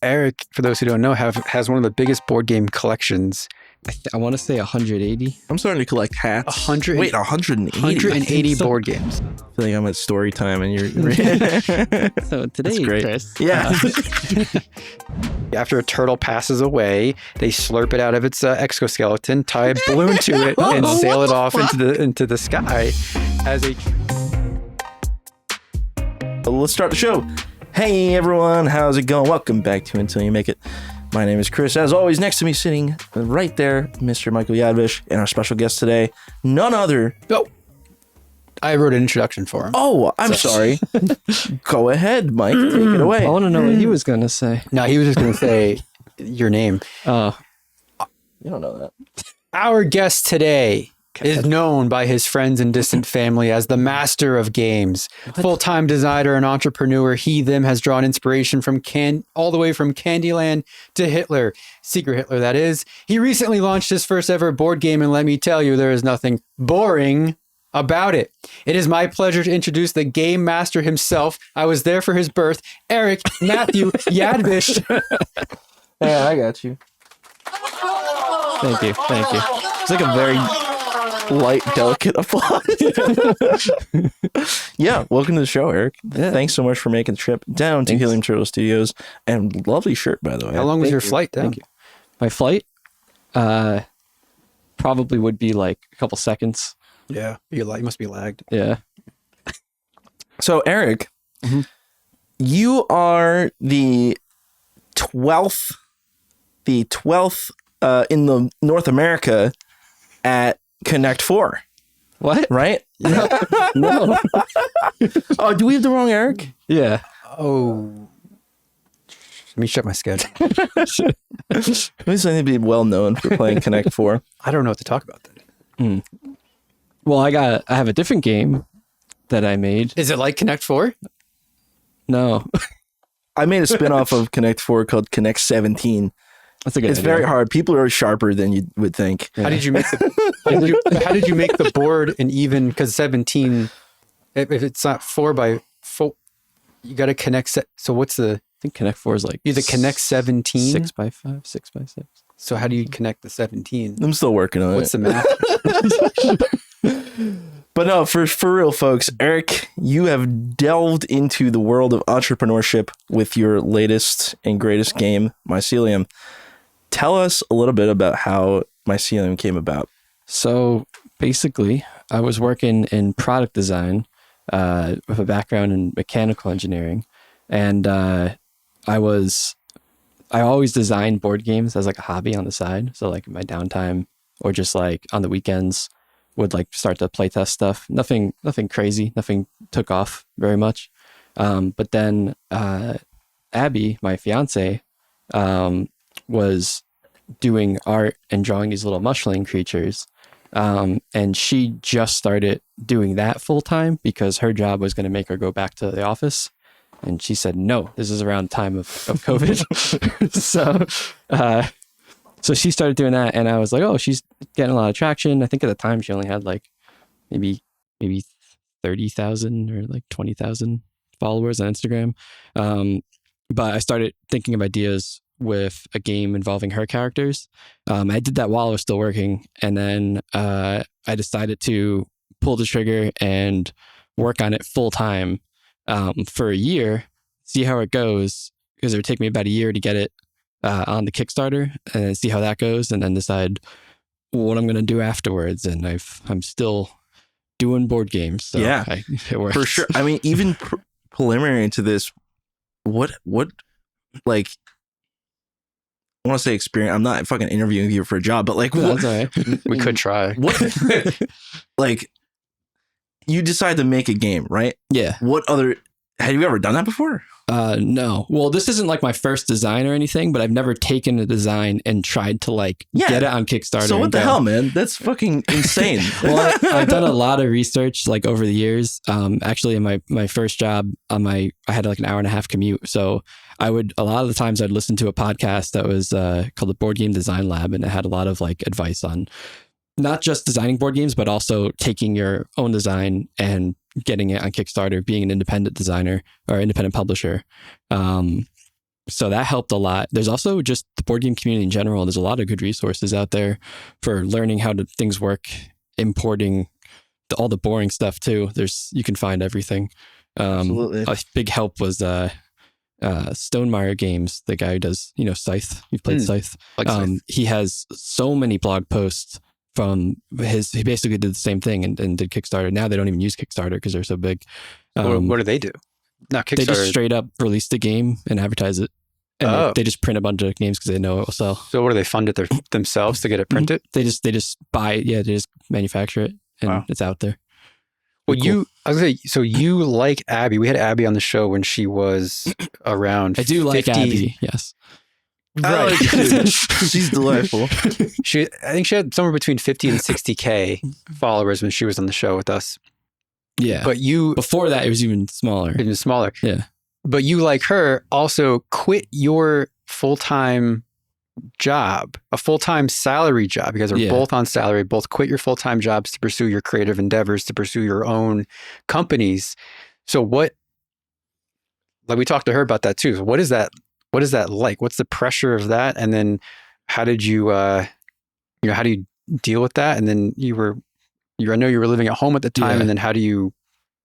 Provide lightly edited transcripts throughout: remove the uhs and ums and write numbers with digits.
Eric, for those who don't know, has one of the biggest board game collections. I want to say 180. I'm starting to collect hats. 180. 180 board games. I feel like I'm at story time and you're... So today, Chris. Yeah. After a turtle passes away, they slurp it out of its exoskeleton, tie a balloon to it, and sail it off into the sky as a... Let's start the show. Hey everyone, how's it going? Welcome back to Until You Make It. My name is Chris. As always, next to me sitting right there, Mr. Michael Yadvish, and our special guest today, none other... Oh, I wrote an introduction for him. Oh, I'm sorry. Go ahead, Mike. Take it away. I want to know what he was going to say. No, he was just going to say your name. You don't know that. Our guest today is known by his friends and distant family as the master of games. Full-time designer and entrepreneur, he, them has drawn inspiration from all the way from Candyland to Hitler. Secret Hitler, that is. He recently launched his first ever board game, and let me tell you, there is nothing boring about it. It is my pleasure to introduce the game master himself. I was there for his birth, Eric Matthew Yadvish. Yeah, I got you. Thank you. It's like a very light, delicate applause. Yeah, welcome to the show, Eric. Yeah. Thanks so much for making the trip down to Helium Turtle Studios. And lovely shirt, by the way. How long was your flight down? Thank you. My flight probably would be like a couple seconds. Yeah, you must be lagged. Yeah. So, Eric, you are the 12th in the North America at Connect 4. What? Right? No. Oh, do we have the wrong Eric? Yeah. Oh, let me check my schedule. At least I need to be well known for playing Connect 4. I don't know what to talk about then. Well, I have a different game that I made. Is it like Connect 4? No. I made a spin-off of Connect 4 called Connect 17. That's a good It's idea. very hard. People are sharper than you would think. Yeah. How did you make how did you make the board an even? Because 17, if it's not 4 by 4, you got to connect. So what's the? I think Connect 4 is like Either connect 17. 6 by 5, 6 by 6. So how do you connect the 17? I'm still working on What's it. the math? But no, for real, folks, Eric, you have delved into the world of entrepreneurship with your latest and greatest game, Mycelium. Tell us a little bit about how Mycelium came about. So basically, I was working in product design with a background in mechanical engineering. And I always designed board games as like a hobby on the side. So like in my downtime or just like on the weekends would like start to playtest stuff. Nothing crazy. Nothing took off very much. But then Abi, my fiance, was doing art and drawing these little mushling creatures. And she just started doing that full time because her job was going to make her go back to the office. And she said, no, this is around the time of COVID. So she started doing that. And I was like, oh, she's getting a lot of traction. I think at the time she only had like maybe 30,000 or like 20,000 followers on Instagram. But I started thinking of ideas with a game involving her characters. I did that while I was still working. And then I decided to pull the trigger and work on it full time for a year, see how it goes, because it would take me about a year to get it on the Kickstarter and see how that goes, and then decide what I'm going to do afterwards. And I'm still doing board games. So Yeah, it works. For sure. I mean, even preliminary to this, what like, I want to say experience. I'm not fucking interviewing you for a job, but like, That's all right. We could try. what like, you decide to make a game, right? Yeah. What other, have you ever done that before? No. Well, this isn't like my first design or anything, but I've never taken a design and tried to like get it on Kickstarter. So what the hell, man? That's fucking insane. Well, I've done a lot of research like over the years. Actually, in my first job, I had like an hour and a half commute. So a lot of the times I'd listen to a podcast that was called the Board Game Design Lab, and it had a lot of like advice on not just designing board games, but also taking your own design and getting it on Kickstarter, being an independent designer or independent publisher. So that helped a lot. There's also just the board game community in general. There's a lot of good resources out there for learning how things work, importing all the boring stuff too. You can find everything. Absolutely. A big help was Stonemeyer Games, the guy who does, Scythe. You've played Scythe. Scythe. He has so many blog posts from he basically did the same thing and did Kickstarter. Now they don't even use Kickstarter because they're so big. What do they do? Not Kickstarter. They just straight up release the game and advertise it. And they just print a bunch of games because they know it will sell. So what do they fund it themselves to get it printed? They just buy it. Yeah, they just manufacture it and it's out there. Well, cool. I was gonna say, so you like Abby. We had Abby on the show when she was around I do 50. like Abby, yes. Right. She's delightful. I think she had somewhere between 50 and 60K followers when she was on the show with us. Yeah. But before that, it was even smaller. Even smaller. Yeah. But you, like her, also quit your full-time job, a full-time salary job. You guys are both on salary, both quit your full-time jobs to pursue your creative endeavors, to pursue your own companies. So like we talked to her about that too. So what is that like? What's the pressure of that? And then how did you, how do you deal with that? And then I know you were living at home at the time. And then how do you?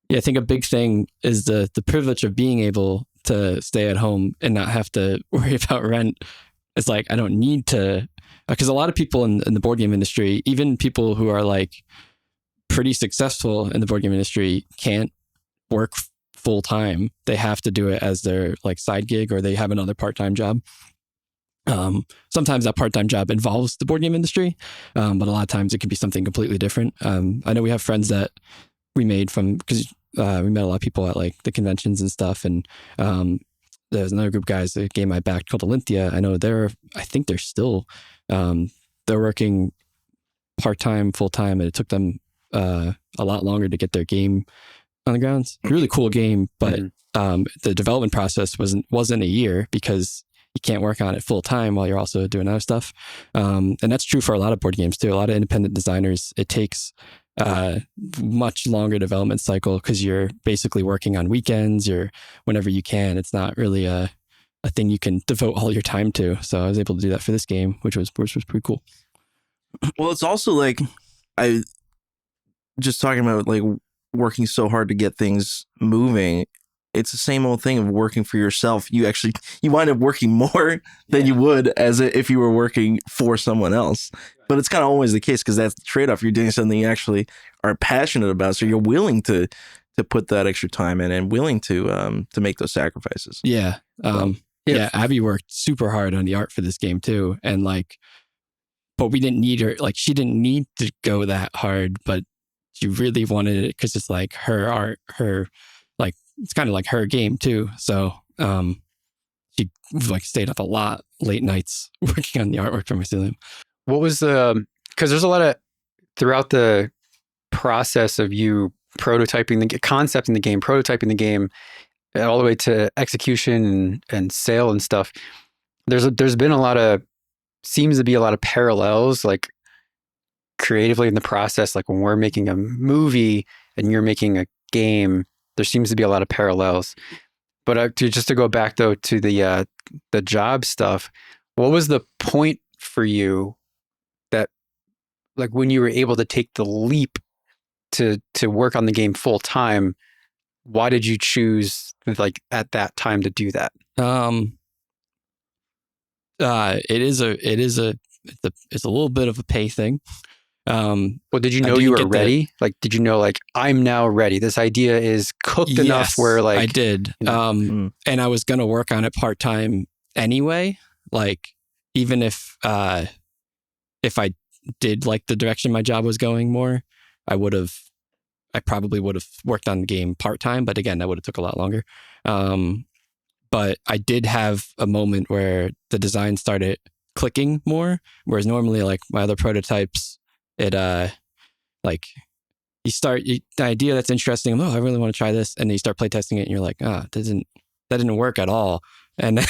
Yeah, I think a big thing is the privilege of being able to stay at home and not have to worry about rent. It's like, I don't need to, because a lot of people in the board game industry, even people who are like pretty successful in the board game industry, can't work full time. They have to do it as their like side gig, or they have another part-time job. Sometimes that part-time job involves the board game industry, but a lot of times it can be something completely different. I know we have friends that we made because we met a lot of people at like the conventions and stuff, and there's another group of guys, the game I backed called Olympia. I know I think they're still they're working part-time, full-time, and it took them a lot longer to get their game on the grounds. Really cool game, but the development process wasn't a year because you can't work on it full-time while you're also doing other stuff. And that's true for a lot of board games too. A lot of independent designers, it takes much longer development cycle because you're basically working on weekends or whenever you can. It's not really a thing you can devote all your time to. So I was able to do that for this game, which was pretty cool. Well, it's also like, I just talking about like working so hard to get things moving. It's the same old thing of working for yourself. You wind up working more than you would if you were working for someone else. But it's kind of always the case because that's the trade-off. You're doing something you actually are passionate about, so you're willing to put that extra time in and willing to make those sacrifices. Yeah. Yeah. Abby worked super hard on the art for this game too, and but we didn't need her. Like, she didn't need to go that hard, but she really wanted it because it's like her art, it's kind of like her game too. So she stayed up a lot late nights working on the artwork for Mycelium. What was because there's a lot of, throughout the process of you prototyping the concept in the game, prototyping the game, all the way to execution and sale and stuff, there's been seems to be a lot of parallels, like creatively in the process. Like when we're making a movie and you're making a game, there seems to be a lot of parallels. But to go back though to the job stuff, what was the point for you that, like, when you were able to take the leap to work on the game full time? Why did you choose at that time to do that? It's a little bit of a pay thing. Well, did you know you were ready? Did you know, I'm now ready? This idea is cooked enough where I did. And I was going to work on it part-time anyway. Even if I did like the direction my job was going more, I probably would have worked on the game part-time, but again, that would have took a lot longer. But I did have a moment where the design started clicking more, whereas normally my other prototypes, the idea that's interesting, I really want to try this, and then you start playtesting it and you're like, that didn't work at all. And then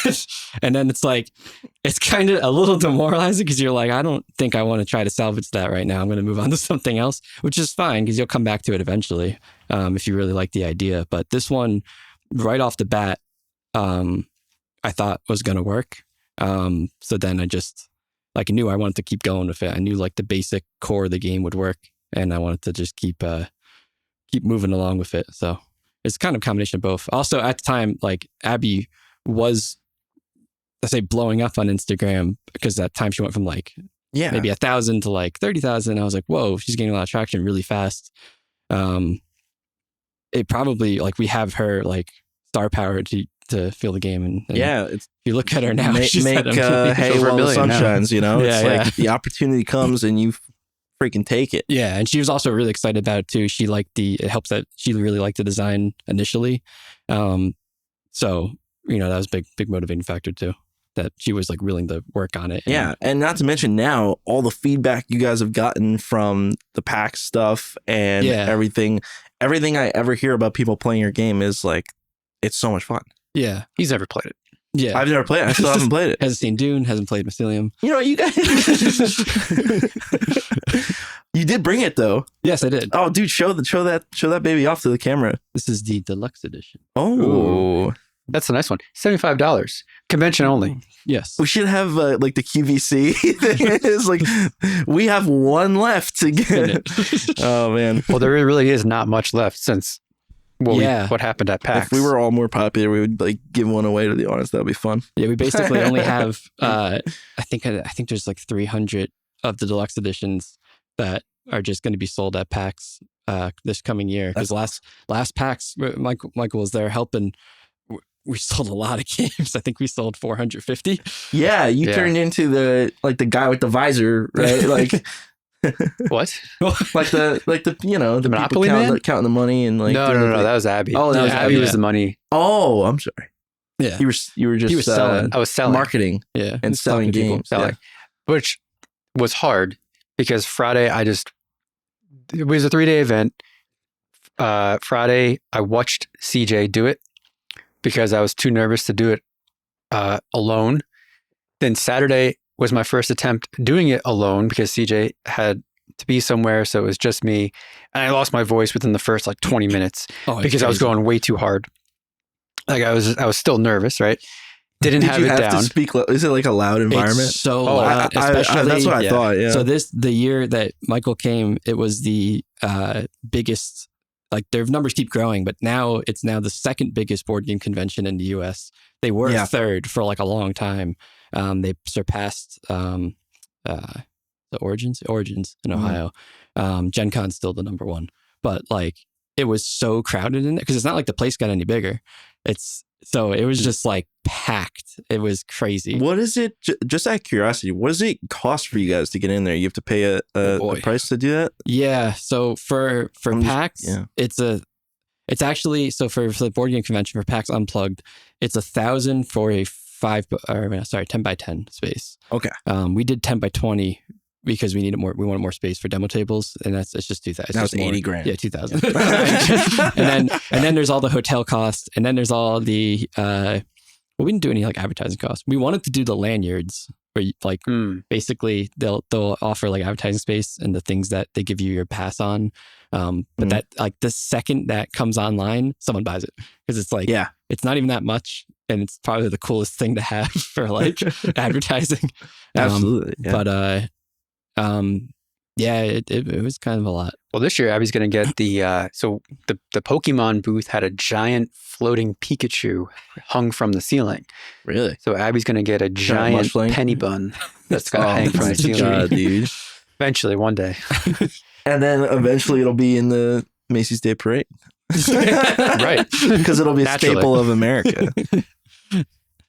it's kind of a little demoralizing because you're like, I don't think I want to try to salvage that right now. I'm going to move on to something else, which is fine because you'll come back to it eventually if you really like the idea. But this one, right off the bat, I I thought was going to work. So then I just like knew I wanted to keep going with it. I knew like the basic core of the game would work, and I wanted to just keep moving along with it. So it's kind of a combination of both. Also at the time, like Abi was, let's say, blowing up on Instagram, because at that time she went from like maybe 1,000 to like 30,000. I was like, whoa, she's getting a lot of traction really fast. It probably like we have her like star power to feel the game, and if you look at her now, she's make hay while the sun shines. You know, it's like the opportunity comes and you freaking take it. Yeah, and she was also really excited about it too. She liked it helps that she really liked the design initially. So that was a big motivating factor too, that she was like willing to work on it. And not to mention now all the feedback you guys have gotten from the PAX stuff and everything I ever hear about people playing your game is like, it's so much fun. Yeah. He's never played it. Yeah. I've never played it. I still haven't played it. Hasn't seen Dune, hasn't played Mycelium. You know, you guys. You did bring it though. Yes, I did. Oh, dude, show that baby off to the camera. This is the deluxe edition. Oh. Ooh. That's a nice one. $75. Convention only. Yes. We should have like the QVC thing. It's like, we have one left to get. Oh, man. Well, there really is not much left since what happened at PAX. If we were all more popular, we would like give one away to the audience. That would be fun. Yeah, we basically only have, I think there's like 300 of the deluxe editions that are just going to be sold at PAX this coming year. Because last PAX, Michael was there helping. We sold a lot of games. I think we sold 450. Yeah, you turned into the guy with the visor, right? Like what? like the the Monopoly man counting the money and like no, that was Abi. Oh, that was Abi was the money. Oh, I'm sorry. Yeah, you were just selling. I was selling marketing. Yeah, and selling games, which was hard because Friday it was a 3-day event. Friday I watched CJ do it, because I was too nervous to do it alone. Then Saturday was my first attempt doing it alone because CJ had to be somewhere, so it was just me. And I lost my voice within the first like 20 minutes because I was going way too hard. Like I was still nervous, right? Did have you it have down. To speak? Is it like a loud environment? It's so loud, especially. That's what I thought. Yeah. So the year that Michael came, it was the biggest. Like their numbers keep growing, but now it's the second biggest board game convention in the US. They were third for like a long time. They surpassed the Origins in Ohio. Gen Con's still the number one, but like it was so crowded in there because it's not like the place got any bigger. It was just like packed. It was crazy. What is it? Just out of curiosity, what does it cost for you guys to get in there? You have to pay a price to do that? Yeah. So for PAX, it's actually, so for the board game convention for PAX Unplugged, it's $1,000 for a 10 by 10 space. Okay. We did 10 by 20 because we wanted more space for demo tables, and it's just 2,000. That was $80,000. Yeah, 2,000. and then there's all the hotel costs, and then there's all the we didn't do any like advertising costs. We wanted to do the lanyards, where like basically they'll offer like advertising space and the things that they give you your pass on. But that like the second that comes online, someone buys it because it's like it's not even that much, and it's probably the coolest thing to have for like advertising. Absolutely. But it was kind of a lot. Well, this year Abby's going to get the Pokemon booth had a giant floating Pikachu hung from the ceiling. Really? So Abby's going to get a giant penny bun that's going to hang from the ceiling. God, dude. Eventually, one day. And then eventually it'll be in the Macy's Day Parade. Right. Because it'll be a staple of America.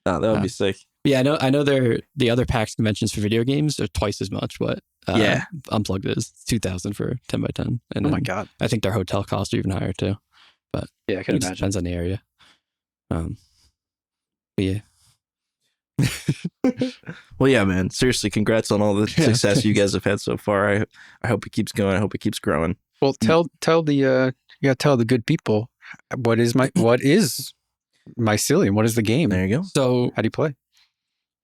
Oh, that would be sick. Yeah, I know the other PAX conventions for video games are twice as much, but Unplugged is $2,000 for 10 by 10. And oh my God. I think their hotel costs are even higher too. But yeah, I can imagine. Depends on the area. But yeah. Well, yeah, man. Seriously, congrats on all the success you guys have had so far. I hope it keeps going. I hope it keeps growing. Well, tell the you gotta tell the good people what is Mycelium? What is the game? There you go. So how do you play?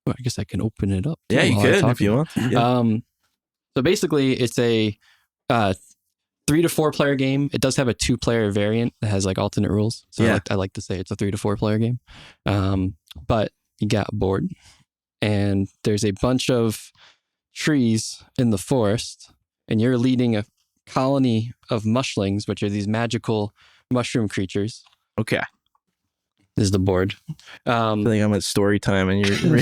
Well, I guess I can open it up. Yeah, you could if you want. Yeah. So basically, it's a 3 to 4 player game. It does have a 2-player variant that has like alternate rules. So I like to say it's a 3 to 4 player game. But you got a board, and there's a bunch of trees in the forest, and you're leading a colony of mushlings, which are these magical mushroom creatures. Okay. This is the board. I think I'm at story time and you're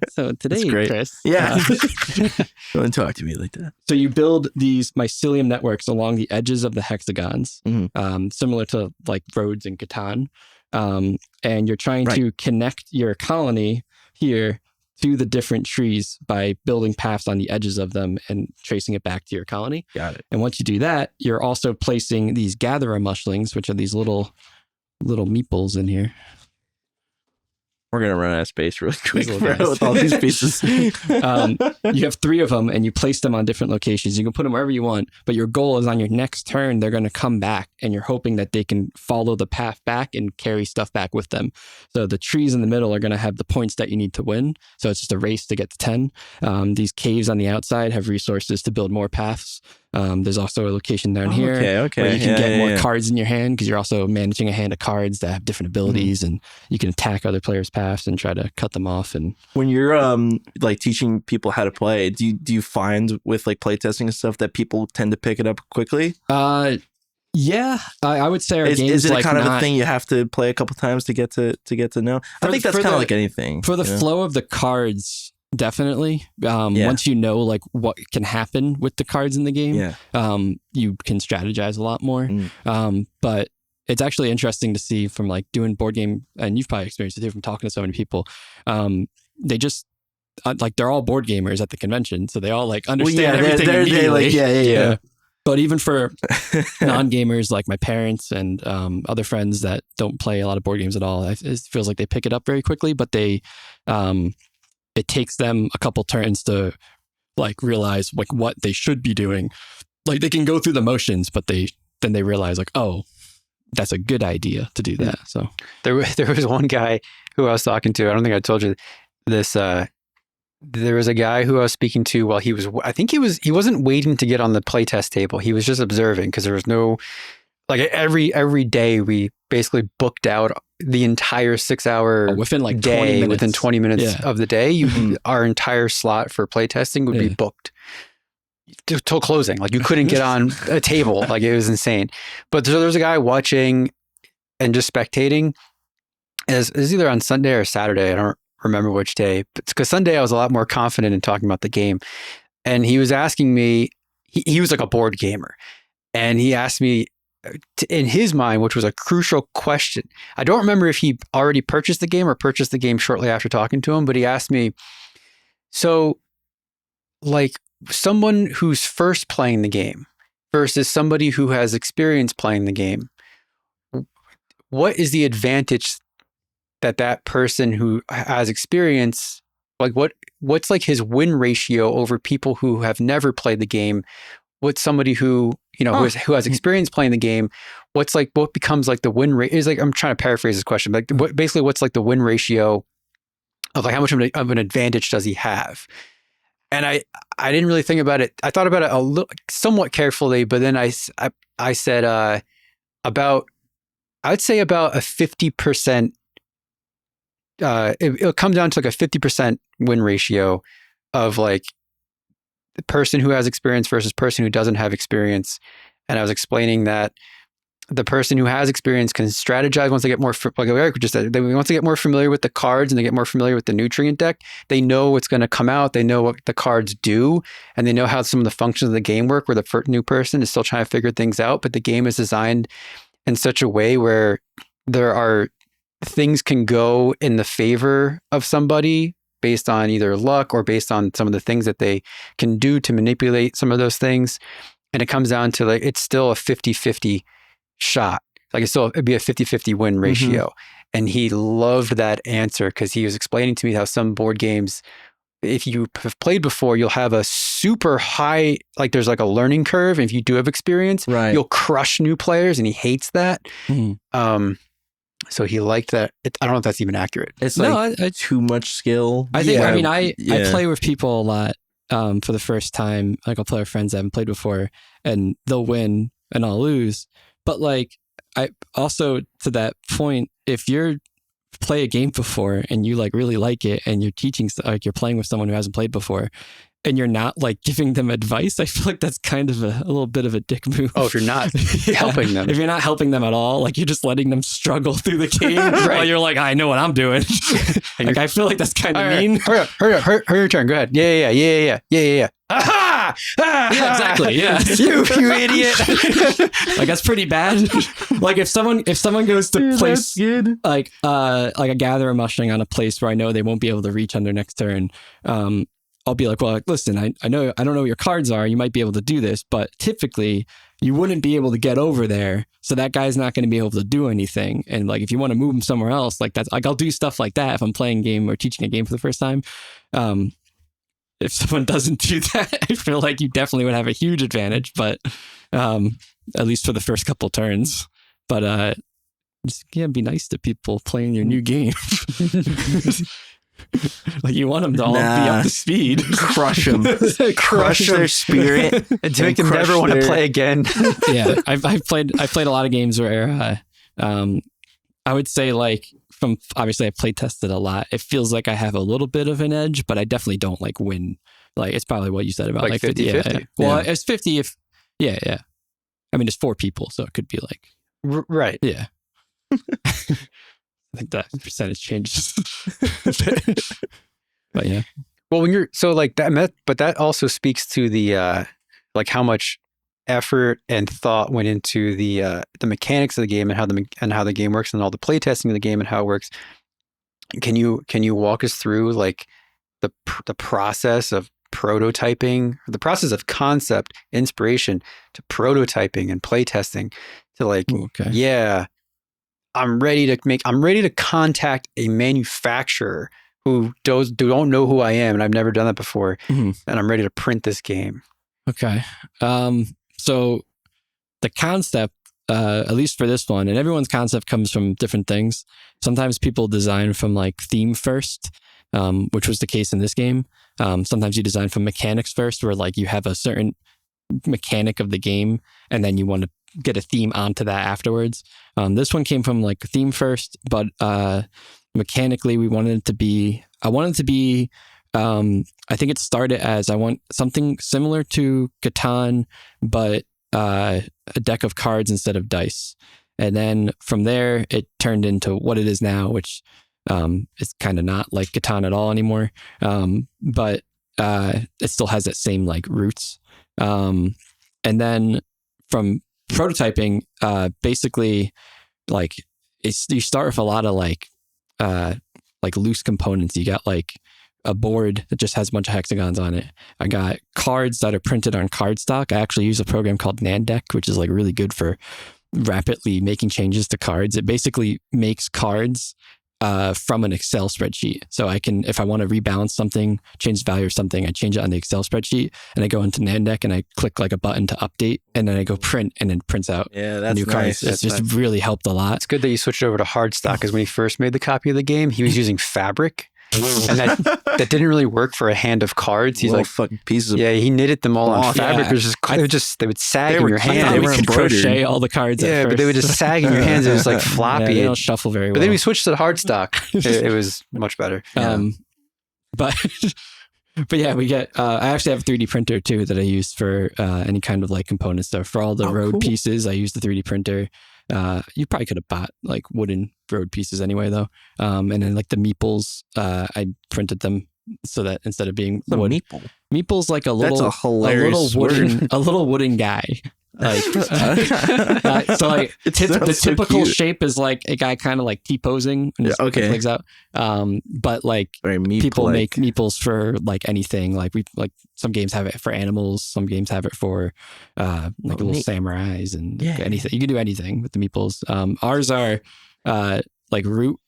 So today, great. Chris. Yeah. Don't talk to me like that. So you build these mycelium networks along the edges of the hexagons, Mhm. similar to like roads in Catan. And you're trying to connect your colony here to the different trees by building paths on the edges of them and tracing it back to your colony. Got it. And once you do that, you're also placing these gatherer mushlings, which are these little meeples in here. We're going to run out of space really quick These little guys. with all these pieces. You have 3 of them and you place them on different locations. You can put them wherever you want, but your goal is on your next turn, they're going to come back and you're hoping that they can follow the path back and carry stuff back with them. So the trees in the middle are going to have the points that you need to win. So it's just a race to get to 10. These caves on the outside have resources to build more paths. There's also a location down here where you can get more cards in your hand because you're also managing a hand of cards that have different abilities and you can attack other players' paths and try to cut them off. And when you're like teaching people how to play, do you find with like playtesting and stuff that people tend to pick it up quickly? Yeah, I would say our games is it like kind of not, a thing you have to play a couple times to get to know? I think that's kind of like anything for the flow of the cards. Definitely. Once you know like what can happen with the cards in the game, you can strategize a lot more. But it's actually interesting to see from like doing board game, and you've probably experienced it too from talking to so many people. They just like they're all board gamers at the convention, so they all like understand everything immediately. Yeah. But even for non-gamers like my parents and other friends that don't play a lot of board games at all, it feels like they pick it up very quickly. But they it takes them a couple turns to like realize like what they should be doing. Like they can go through the motions, but then they realize like, oh, that's a good idea to do that. So there was one guy who I was talking to. I don't think I told you this. There was a guy who I was speaking to while he wasn't waiting to get on the playtest table. He was just observing because there was no, like every day we basically booked out the entire 6-hour within like day 20 minutes. Within 20 minutes of the day. Our entire slot for playtesting would be booked till closing. Like you couldn't get on a table. Like it was insane. But there was a guy watching and just spectating. It was either on Sunday or Saturday. I don't remember which day, because Sunday I was a lot more confident in talking about the game. And he was asking me, he was like a board gamer. And he asked me, in his mind, which was a crucial question. I don't remember if he already purchased the game or purchased the game shortly after talking to him, but he asked me, so like someone who's first playing the game versus somebody who has experience playing the game, what is the advantage that person who has experience, like what's like his win ratio over people who have never played the game? What's somebody who, who has experience playing the game? What becomes like the win rate is like, I'm trying to paraphrase this question, but basically what's like the win ratio of like how much of an advantage does he have? And I didn't really think about it. I thought about it a little, somewhat carefully, but then I said I would say about a 50%. It'll come down to like a 50% win ratio of like the person who has experience versus person who doesn't have experience. And I was explaining that the person who has experience can strategize once they get more, like Eric just said, once they get more familiar with the cards and they get more familiar with the nutrient deck, they know what's going to come out. They know what the cards do, and they know how some of the functions of the game work, where the new person is still trying to figure things out. But the game is designed in such a way where there are things can go in the favor of somebody based on either luck or based on some of the things that they can do to manipulate some of those things. And it comes down to like, it's still a 50-50 shot. Like it'd be a 50-50 win ratio. And he loved that answer because he was explaining to me how some board games, if you have played before, you'll have a super high, like there's like a learning curve. And if you do have experience, you'll crush new players, and he hates that. So he liked that. I don't know if that's even accurate. It's like too much skill. I think, I play with people a lot for the first time. Like I'll play with friends I haven't played before, and they'll win and I'll lose. But like, I also, to that point, if you're play a game before and you like really like it and you're teaching, like you're playing with someone who hasn't played before and you're not like giving them advice, I feel like that's kind of a little bit of a dick move. Oh, if you're not helping them. If you're not helping them at all, like you're just letting them struggle through the game while you're like, I know what I'm doing. Like, I feel like that's kind of mean. Hurry up, your turn. Go ahead. Yeah. Aha! Ah! Yeah, exactly. Yeah. you idiot. Like that's pretty bad. Like if someone goes to place like a gather mushing on a place where I know they won't be able to reach on their next turn, I'll be like, well, listen, I know I don't know what your cards are. You might be able to do this, but typically you wouldn't be able to get over there. So that guy's not going to be able to do anything. And like, if you want to move him somewhere else, like that's like, I'll do stuff like that if I'm playing a game or teaching a game for the first time. If someone doesn't do that, I feel like you definitely would have a huge advantage, but at least for the first couple turns. But just be nice to people playing your new game. Like you want them to all be up to speed. Crush them. Crush their spirit. And to make them never want to play again. Yeah, I've played a lot of games where I would say like from obviously I play tested a lot. It feels like I have a little bit of an edge, but I definitely don't like win. Like it's probably what you said about like 50. Yeah. Well, it's 50 if yeah. I mean, it's 4 people, so it could be like right. Yeah. I think that percentage changes. But yeah. Well, when you're so like that, but that also speaks to the like how much effort and thought went into the mechanics of the game and how the game works and all the play testing of the game and how it works. Can you walk us through like the process of prototyping, the process of concept inspiration to prototyping and play testing to like I'm ready to contact a manufacturer who don't know who I am and I've never done that before, and I'm ready to print this game. Okay. So the concept, at least for this one, and everyone's concept comes from different things. Sometimes people design from like theme first, which was the case in this game. Sometimes you design from mechanics first, where like you have a certain mechanic of the game and then you want to get a theme onto that afterwards. This one came from like theme first, but mechanically I wanted it to be, I think it started as I want something similar to Catan, but a deck of cards instead of dice. And then from there, it turned into what it is now, which is kind of not like Catan at all anymore. But it still has that same like roots. And then from prototyping, basically like you start with a lot of like loose components. You got like a board that just has a bunch of hexagons on it. I got cards that are printed on cardstock. I actually use a program called Nandeck, which is like really good for rapidly making changes to cards. It basically makes cards from an Excel spreadsheet. So I can, if I want to rebalance something, change the value of something, I change it on the Excel spreadsheet and I go into Nandeck and I click like a button to update and then I go print and then it prints out that's new cards. It's just really helped a lot. It's good that you switched over to hardstock because when he first made the copy of the game, he was using fabric. And that didn't really work for a hand of cards. He's like fucking pieces of he knitted them all on fabric. It was just they would sag in your hands. They were crochet all the cards. Yeah, but they would just sag in your hands. It was like floppy. They don't shuffle very well. But then we switched to hardstock. It was much better. But yeah, we get. I actually have a 3D printer too that I use for any kind of like component stuff. For all the road pieces, I use the 3D printer. You probably could have bought like wooden road pieces anyway, though. And then like the meeples, I printed them so that instead of being wood, meeple's like a little wooden guy. Like so, like the typical shape is like a guy kind of like T-posing and just legs out. But like people make meeples for like anything. Like some games have it for animals, some games have it for little samurais and anything. You can do anything with the meeples. Ours are like Root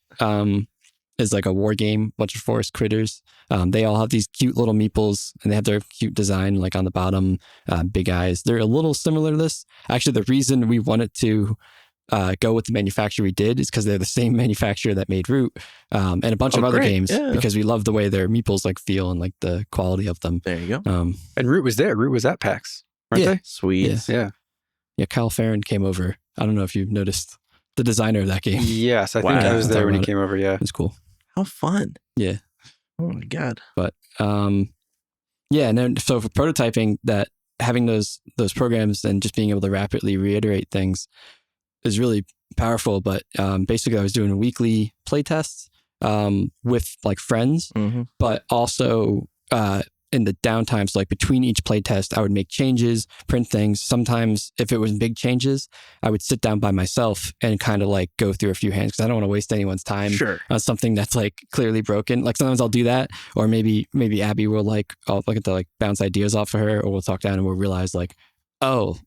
is like a war game, bunch of forest critters. They all have these cute little meeples and they have their cute design like on the bottom, big eyes. They're a little similar to this. Actually, the reason we wanted to go with the manufacturer we did is because they're the same manufacturer that made Root and a bunch of other games because we love the way their meeples like feel and like the quality of them. There you go. And Root was there. Root was at PAX, weren't they? Sweet. Yeah. Kyle Farron came over. I don't know if you've noticed. the designer of that game. Yes, I think Wow. I was there when he Talk about came over. Yeah. It's cool. How fun. Yeah. Oh my God. But yeah, and then so for prototyping, that having those programs and just being able to rapidly reiterate things is really powerful. But basically, I was doing weekly playtests with like friends, but also in the downtimes, so like between each playtest, I would make changes, print things. Sometimes, if it was big changes, I would sit down by myself and kind of like go through a few hands because I don't want to waste anyone's time on something that's like clearly broken. Like sometimes I'll do that, or maybe Abby will like, I'll look at the like bounce ideas off of her, or we'll talk down and we'll realize like, oh,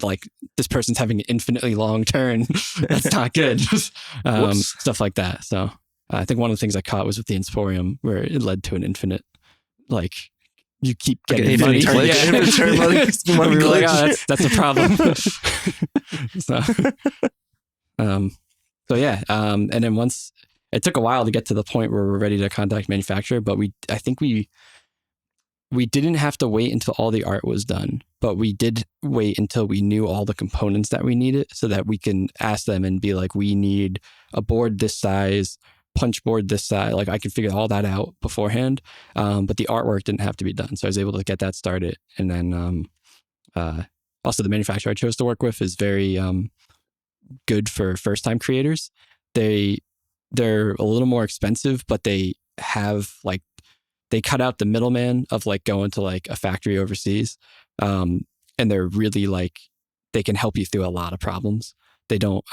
like this person's having an infinitely long turn. That's not good. Stuff like that. So I think one of the things I caught was with the Insporium, where it led to an infinite, like, you keep getting money. Money We were like, oh, that's a problem. So yeah. And then once it took a while to get to the point where we're ready to contact manufacturer, but I think we didn't have to wait until all the art was done, but we did wait until we knew all the components that we needed so that we can ask them and be like, we need a board this size, punch board this size. Like I could figure all that out beforehand. But the artwork didn't have to be done. So I was able to get that started. And then also the manufacturer I chose to work with is very good for first time creators. They're a little more expensive, but they have like, they cut out the middleman of like going to like a factory overseas. And they're really like, they can help you through a lot of problems. They don't,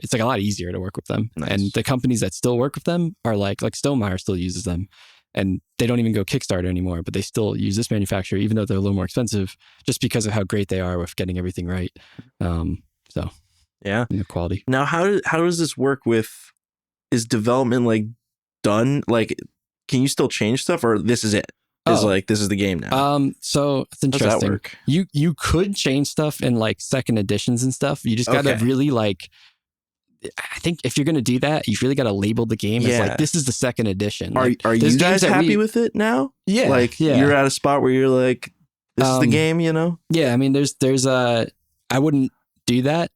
it's like a lot easier to work with them. Nice. And the companies that still work with them are like Stonemeyer still uses them, and they don't even go Kickstarter anymore, but they still use this manufacturer, even though they're a little more expensive, just because of how great they are with getting everything right. So yeah, the quality. Now, how does this work with, is development like done? Like, can you still change stuff, or this is it? This is the game now. So it's interesting. How does that work? You could change stuff in like second editions and stuff. You just gotta really like, I think if you're going to do that, you really got to label the game as like, this is the second edition. Like, are you guys happy with it now? Yeah. Like you're at a spot where you're like, this is the game, you know? Yeah. I mean, there's I wouldn't do that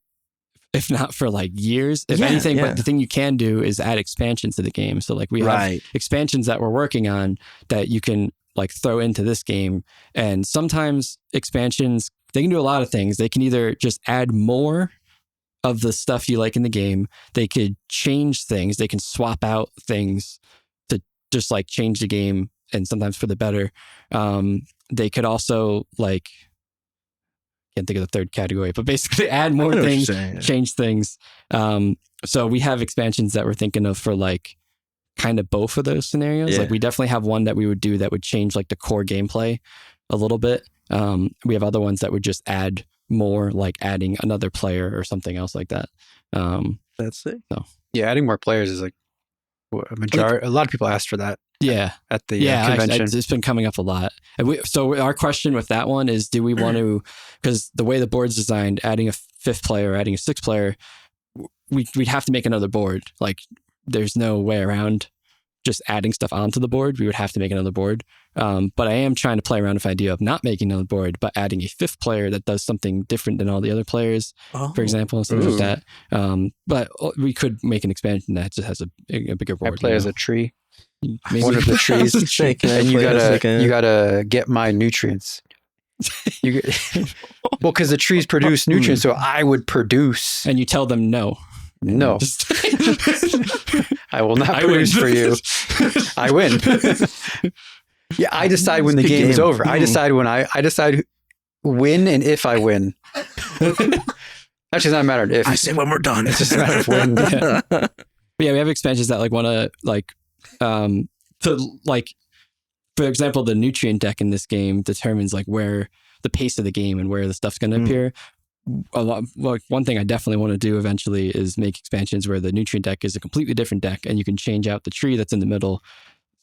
if not for like years, if anything, but the thing you can do is add expansions to the game. So like we have expansions that we're working on that you can like throw into this game. And sometimes expansions, they can do a lot of things. They can either just add more of the stuff you like in the game. They could change things. They can swap out things to just like change the game, and sometimes for the better. They could also like, can't think of the third category, but basically add more things, change things. So we have expansions that we're thinking of for like kind of both of those scenarios. Yeah. Like we definitely have one that we would do that would change like the core gameplay a little bit. We have other ones that would just add more, like adding another player or something else like that. That's it. So yeah, adding more players is like a lot of people asked for that. Yeah, at the convention. Actually, it's been coming up a lot. And so our question with that one is, do we want to? Because the way the board's designed, adding a fifth player, adding a sixth player, we'd have to make another board. Like, there's no way around just adding stuff onto the board. We would have to make another board. But I am trying to play around with the idea of not making another board, but adding a fifth player that does something different than all the other players, for example, and stuff like that. But we could make an expansion that just has a bigger board. I play as a tree. Maybe. One of the trees, and you gotta get my nutrients. Well, because the trees produce nutrients, so I would produce. And you tell them no. No. I will not produce for you. I win. Yeah, I decide when the game is over. I decide I decide when and if I win. Actually, it's not a matter of if. I say when we're done. It's just a matter of when. But yeah, we have expansions that like want to like to like, for example, the nutrient deck in this game determines like where the pace of the game and where the stuff's going to appear. One thing I definitely want to do eventually is make expansions where the nutrient deck is a completely different deck, and you can change out the tree that's in the middle.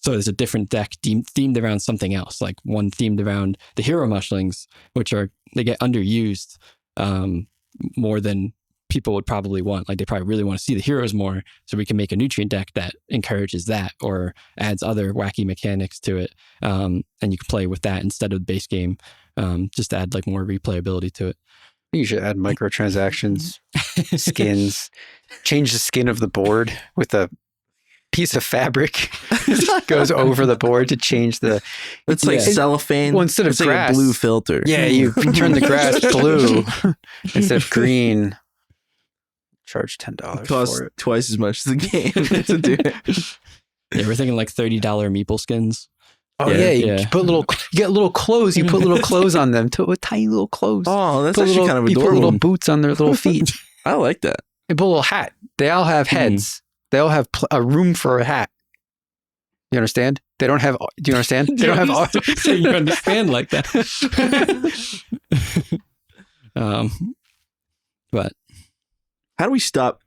So there's a different deck themed around something else, like one themed around the hero mushlings, which they get underused more than people would probably want. Like they probably really want to see the heroes more, so we can make a nutrient deck that encourages that or adds other wacky mechanics to it. And you can play with that instead of the base game. Just add like more replayability to it. You should add microtransactions skins. Change the skin of the board with a piece of fabric. Goes over the board to change the. It's like cellophane. Well, instead of it's grass, like a blue filter. Yeah, you turn the grass blue instead of green. Charge $10 Costs for it. twice as much as the game to do it. Yeah, we're thinking like $30 meeple skins. Oh Yeah, you put you get little clothes. You put little clothes on them, with tiny little clothes. Oh, that's put actually kind of You put adorable. little boots on their little feet. I like that. You put a little hat. They all have heads. They all have a room for a hat. You understand? They don't have. Do you understand? They don't have. So you understand like that. But How do we stop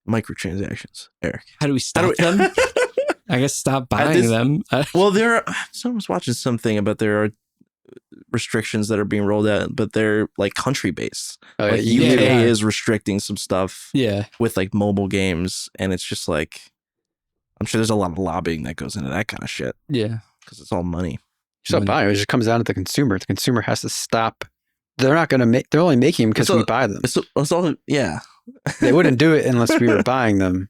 microtransactions, Eric? how do we stop them? I guess stop buying this- them. Well, someone was watching something about there are restrictions that are being rolled out, but they're like country based. Oh, Like yeah, UK yeah. is restricting some stuff Yeah. with like mobile games, and it's just like I'm sure there's a lot of lobbying that goes into that kind of shit Yeah. because it's all money. Stop buying. It just comes down to the consumer. The consumer has to stop. They're not going to make. They're only making them because we buy them. It's all yeah. They wouldn't do it unless we were buying them.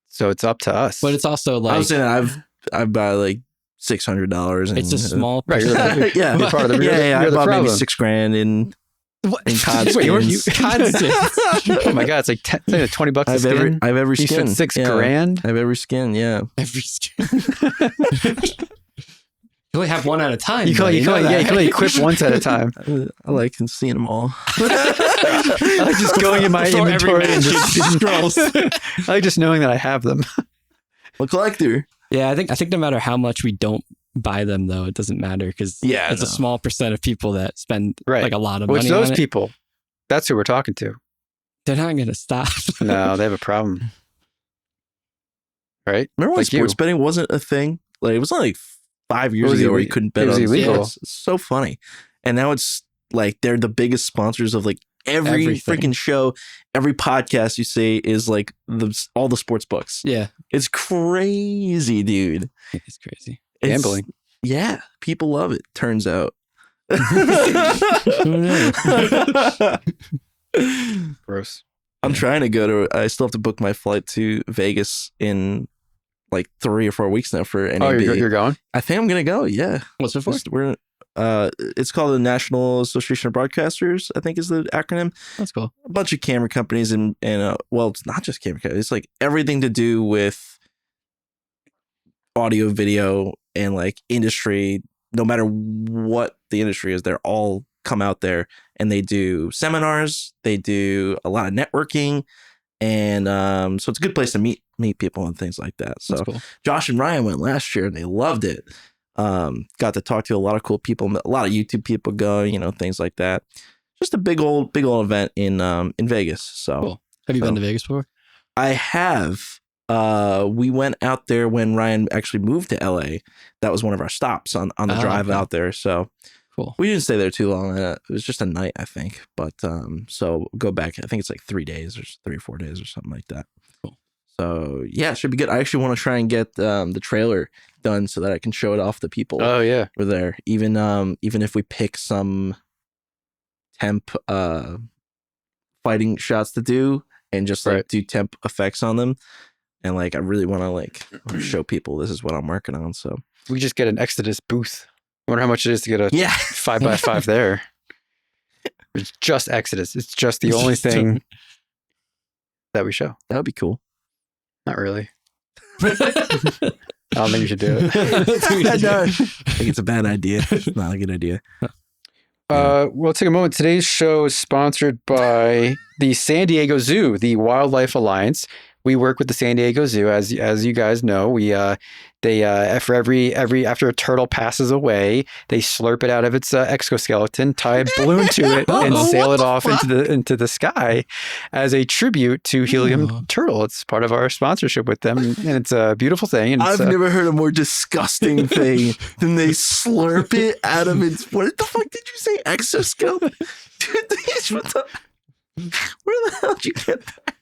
So it's up to us. But it's also like I was saying I buy like $600. it's a small Right, you're percentage. the- yeah, you're part of the- yeah. you're I the bought maybe problem. $6,000 in COD Wait, you skins. COD skins? Oh my god, it's like $20 a I skin. have every You skin. spent $6 Yeah. grand. I have every skin. Yeah. Every skin. You only have one at a time. You can though, only, know that. you can only equip once at a time. I like seeing them all. I like just going in my Before every inventory and match, just scrolls. I like just knowing that I have them. A collector. Yeah, I think no matter how much we don't buy them, though, it doesn't matter because Yeah, it's a small percent of people that spend Right. like a lot of Which money those on it. people, that's who we're talking to. They're not going to stop. No, they have a problem. Right? Remember when Like you. sports betting wasn't a thing? Like it was only like 5 years was ago where you ille- couldn't bet it was on illegal. sports. It's so funny. And now it's like they're the biggest sponsors of like every Everything. freaking show, every podcast you see is like all the sports books. Yeah, It's crazy, dude. it's crazy. It's- Gambling. Yeah, people love it. Turns out. Gross. I'm trying to go to. I still have to book my flight to Vegas in like 3 or 4 weeks now for NAB. Oh, you're going? I think I'm gonna go. Yeah, What's it for? it's called the National Association of Broadcasters. I think is the acronym. That's cool. A bunch of camera companies and well, it's not just camera companies. It's like everything to do with audio, video, and like industry. No matter what the industry is, they're all come out there and they do seminars. They do a lot of networking, and so it's a good place to meet people and things like that. So That's cool. Josh and Ryan went last year and they loved it. Got to talk to a lot of cool people, a lot of YouTube people going, things like that. Just a big old event in Vegas. So Cool. Have you been to Vegas before? I have. We went out there when Ryan actually moved to LA. That was one of our stops on the drive okay. out there. So Cool. we didn't stay there too long. It was just a night, I think. But so go back. I think it's like 3 days or 3 or 4 days or something like that. Cool. So yeah, it should be good. I actually want to try and get the trailer done so that I can show it off to people Oh, yeah. who are there. Even if we pick some temp fighting shots to do and just like Right. do temp effects on them. And like I really want to like show people this is what I'm working on. So We just get an Exodus booth. I wonder how much it is to get a yeah. 5x5 there. It's just Exodus. It's just the only thing that we show. That would be cool. Not really. I don't think you should do it. No, I think it's a bad idea. It's not a good idea. We'll take a moment. Today's show is sponsored by the San Diego Zoo, the Wildlife Alliance. We work with the San Diego Zoo, as you guys know. We for every after a turtle passes away, they slurp it out of its exoskeleton, tie a balloon to it, and sail it off into the sky as a tribute to Helium Turtle. It's part of our sponsorship with them, and it's a beautiful thing. And I've never heard a more disgusting thing than they slurp it out of its. What the fuck did you say? Exoskeleton? Dude, where the hell did you get that?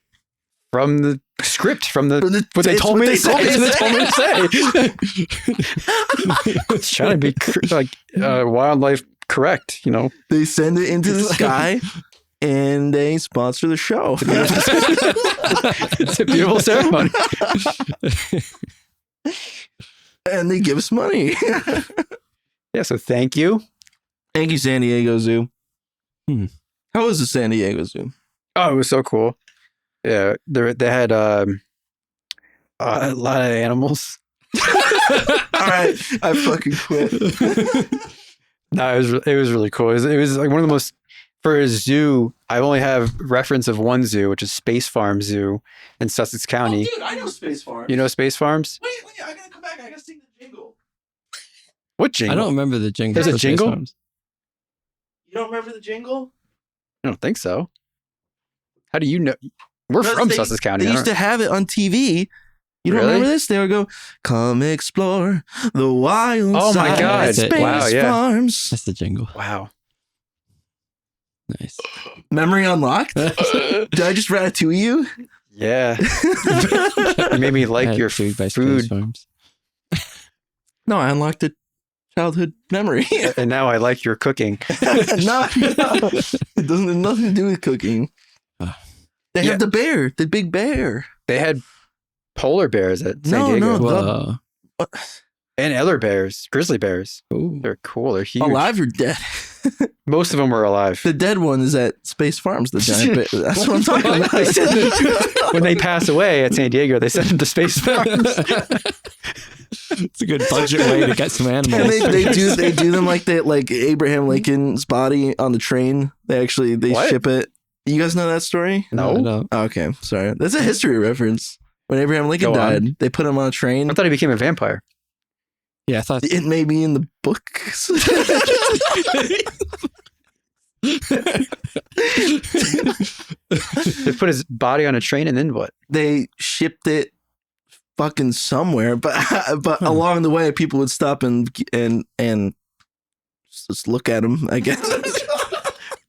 from the script, what they told me to say. It's trying to be wildlife correct, They send it into the sky and they sponsor the show. It's a beautiful ceremony. And they give us money. Yeah, so thank you. Thank you, San Diego Zoo. How was the San Diego Zoo? Oh, it was so cool. Yeah, they had a lot of animals. All right, I fucking quit. No, it was really cool. It was like one of the most, for a zoo. I only have reference of one zoo, which is Space Farm Zoo in Sussex County. Oh, dude, I know Space Farms. You know Space Farms? Wait, I gotta come back. I gotta sing the jingle. What jingle? I don't remember the jingle. There's a for Space jingle? Farms. You don't remember the jingle? I don't think so. How do you know? We're from Sussex County. They I used to don't- have it on TV. You don't Really? remember this? They would go, "Come explore the wild Oh my side God. of Space Wow, yeah. Farms." That's the jingle. Wow. Nice. Memory unlocked. Did I just ratatouille you? Yeah. You made me like your Food by Space food, Farms. No, I unlocked a childhood memory. and now I like your cooking. No, it doesn't have nothing to do with cooking. They Yeah. have the bear, the big bear. They had polar bears at San No, Diego. no. Whoa. And other bears, grizzly bears. Ooh. They're cool. They're huge. Alive or dead? Most of them were alive. The dead one is at Space Farms, the giant bear. That's what I'm talking about. When they pass away at San Diego, they send them to Space Farms. It's a good budget way to get some And animals. they do them like Abraham Lincoln's body on the train. They What? ship it. You guys know that story? No. Oh, okay, sorry. That's a history reference. When Abraham Lincoln Go on. died, they put him on a train. I thought he became a vampire. Yeah, I thought. It may be in the books. They put his body on a train and then what? They shipped it fucking somewhere, but along the way, people would stop and just look at him. I guess.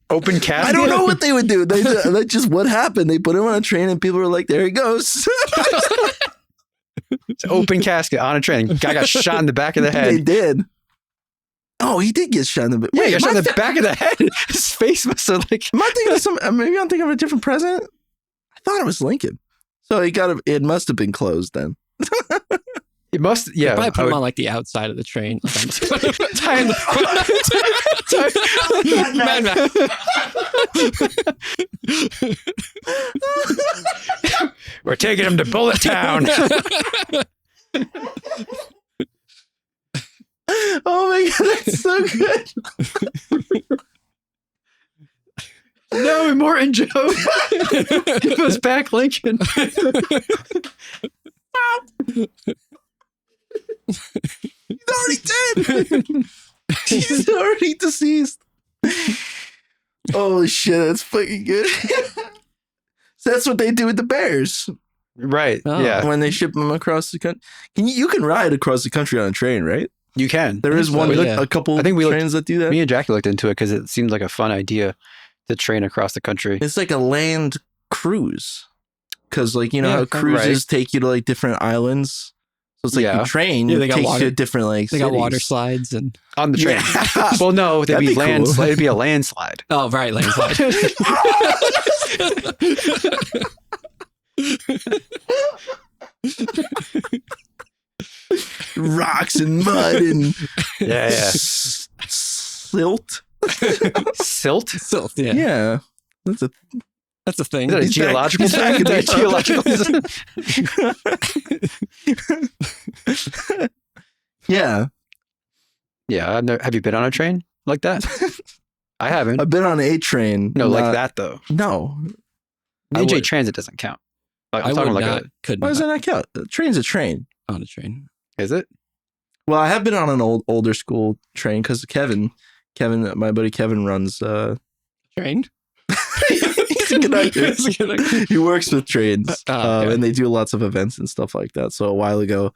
Open casket? I don't know what they would do. That's just what happened. They put him on a train, and people were like, "There he goes." It's open casket on a train. Guy got shot in the back of the They head. did. Oh, he did get shot in the back. Yeah, he got shot in the back of the head. His face must have like. Am I thinking of some? Maybe I'm thinking of a different president. I thought it was Lincoln. So it must have been closed then. It must. Yeah, Yeah. probably put I him would- on like the outside of the train. tie in the Mad Max. We're taking him to Bullet Town. Oh my god, that's so good. No, Morton Joe. Give us back Lincoln. He's already dead. He's already deceased. Holy shit, that's fucking good. So that's what they do with the bears Right. Oh. Yeah. when they ship them across the country. You can ride across the country on a train, right? You can. There is so, one, yeah. a couple I think we looked- trains that do that. Me and Jackie looked into it because it seemed like a fun idea to train across the country. It's like a land cruise. Because, like, you know Yeah, how cruises right. take you to like different islands? So it's like Yeah. the train Yeah, they got takes you water- to different like They got water cities. slides and On the train. Yeah. Well, no, they'd That'd be be cool. landslide. It'd be a landslide. oh right, landslide. Rocks and mud and Yeah, yeah. silt. Silt? Silt, yeah. Yeah. That's a That's a thing. Is that a He's back- geological he's back thing? in Is the- geological? yeah. Yeah. Have you been on a train like that? I haven't. I've been on a train. No, like not- that though. No. I NJ would- Transit doesn't count. Like, I'm I talking would like not, could Why not does that not count? A train's a train. on a train. is it? Well, I have been on an older school train because Kevin, my buddy Kevin runs. Train? He's a conductor. He's a conductor. He works with trains, Oh, okay. and they do lots of events and stuff like that. So a while ago,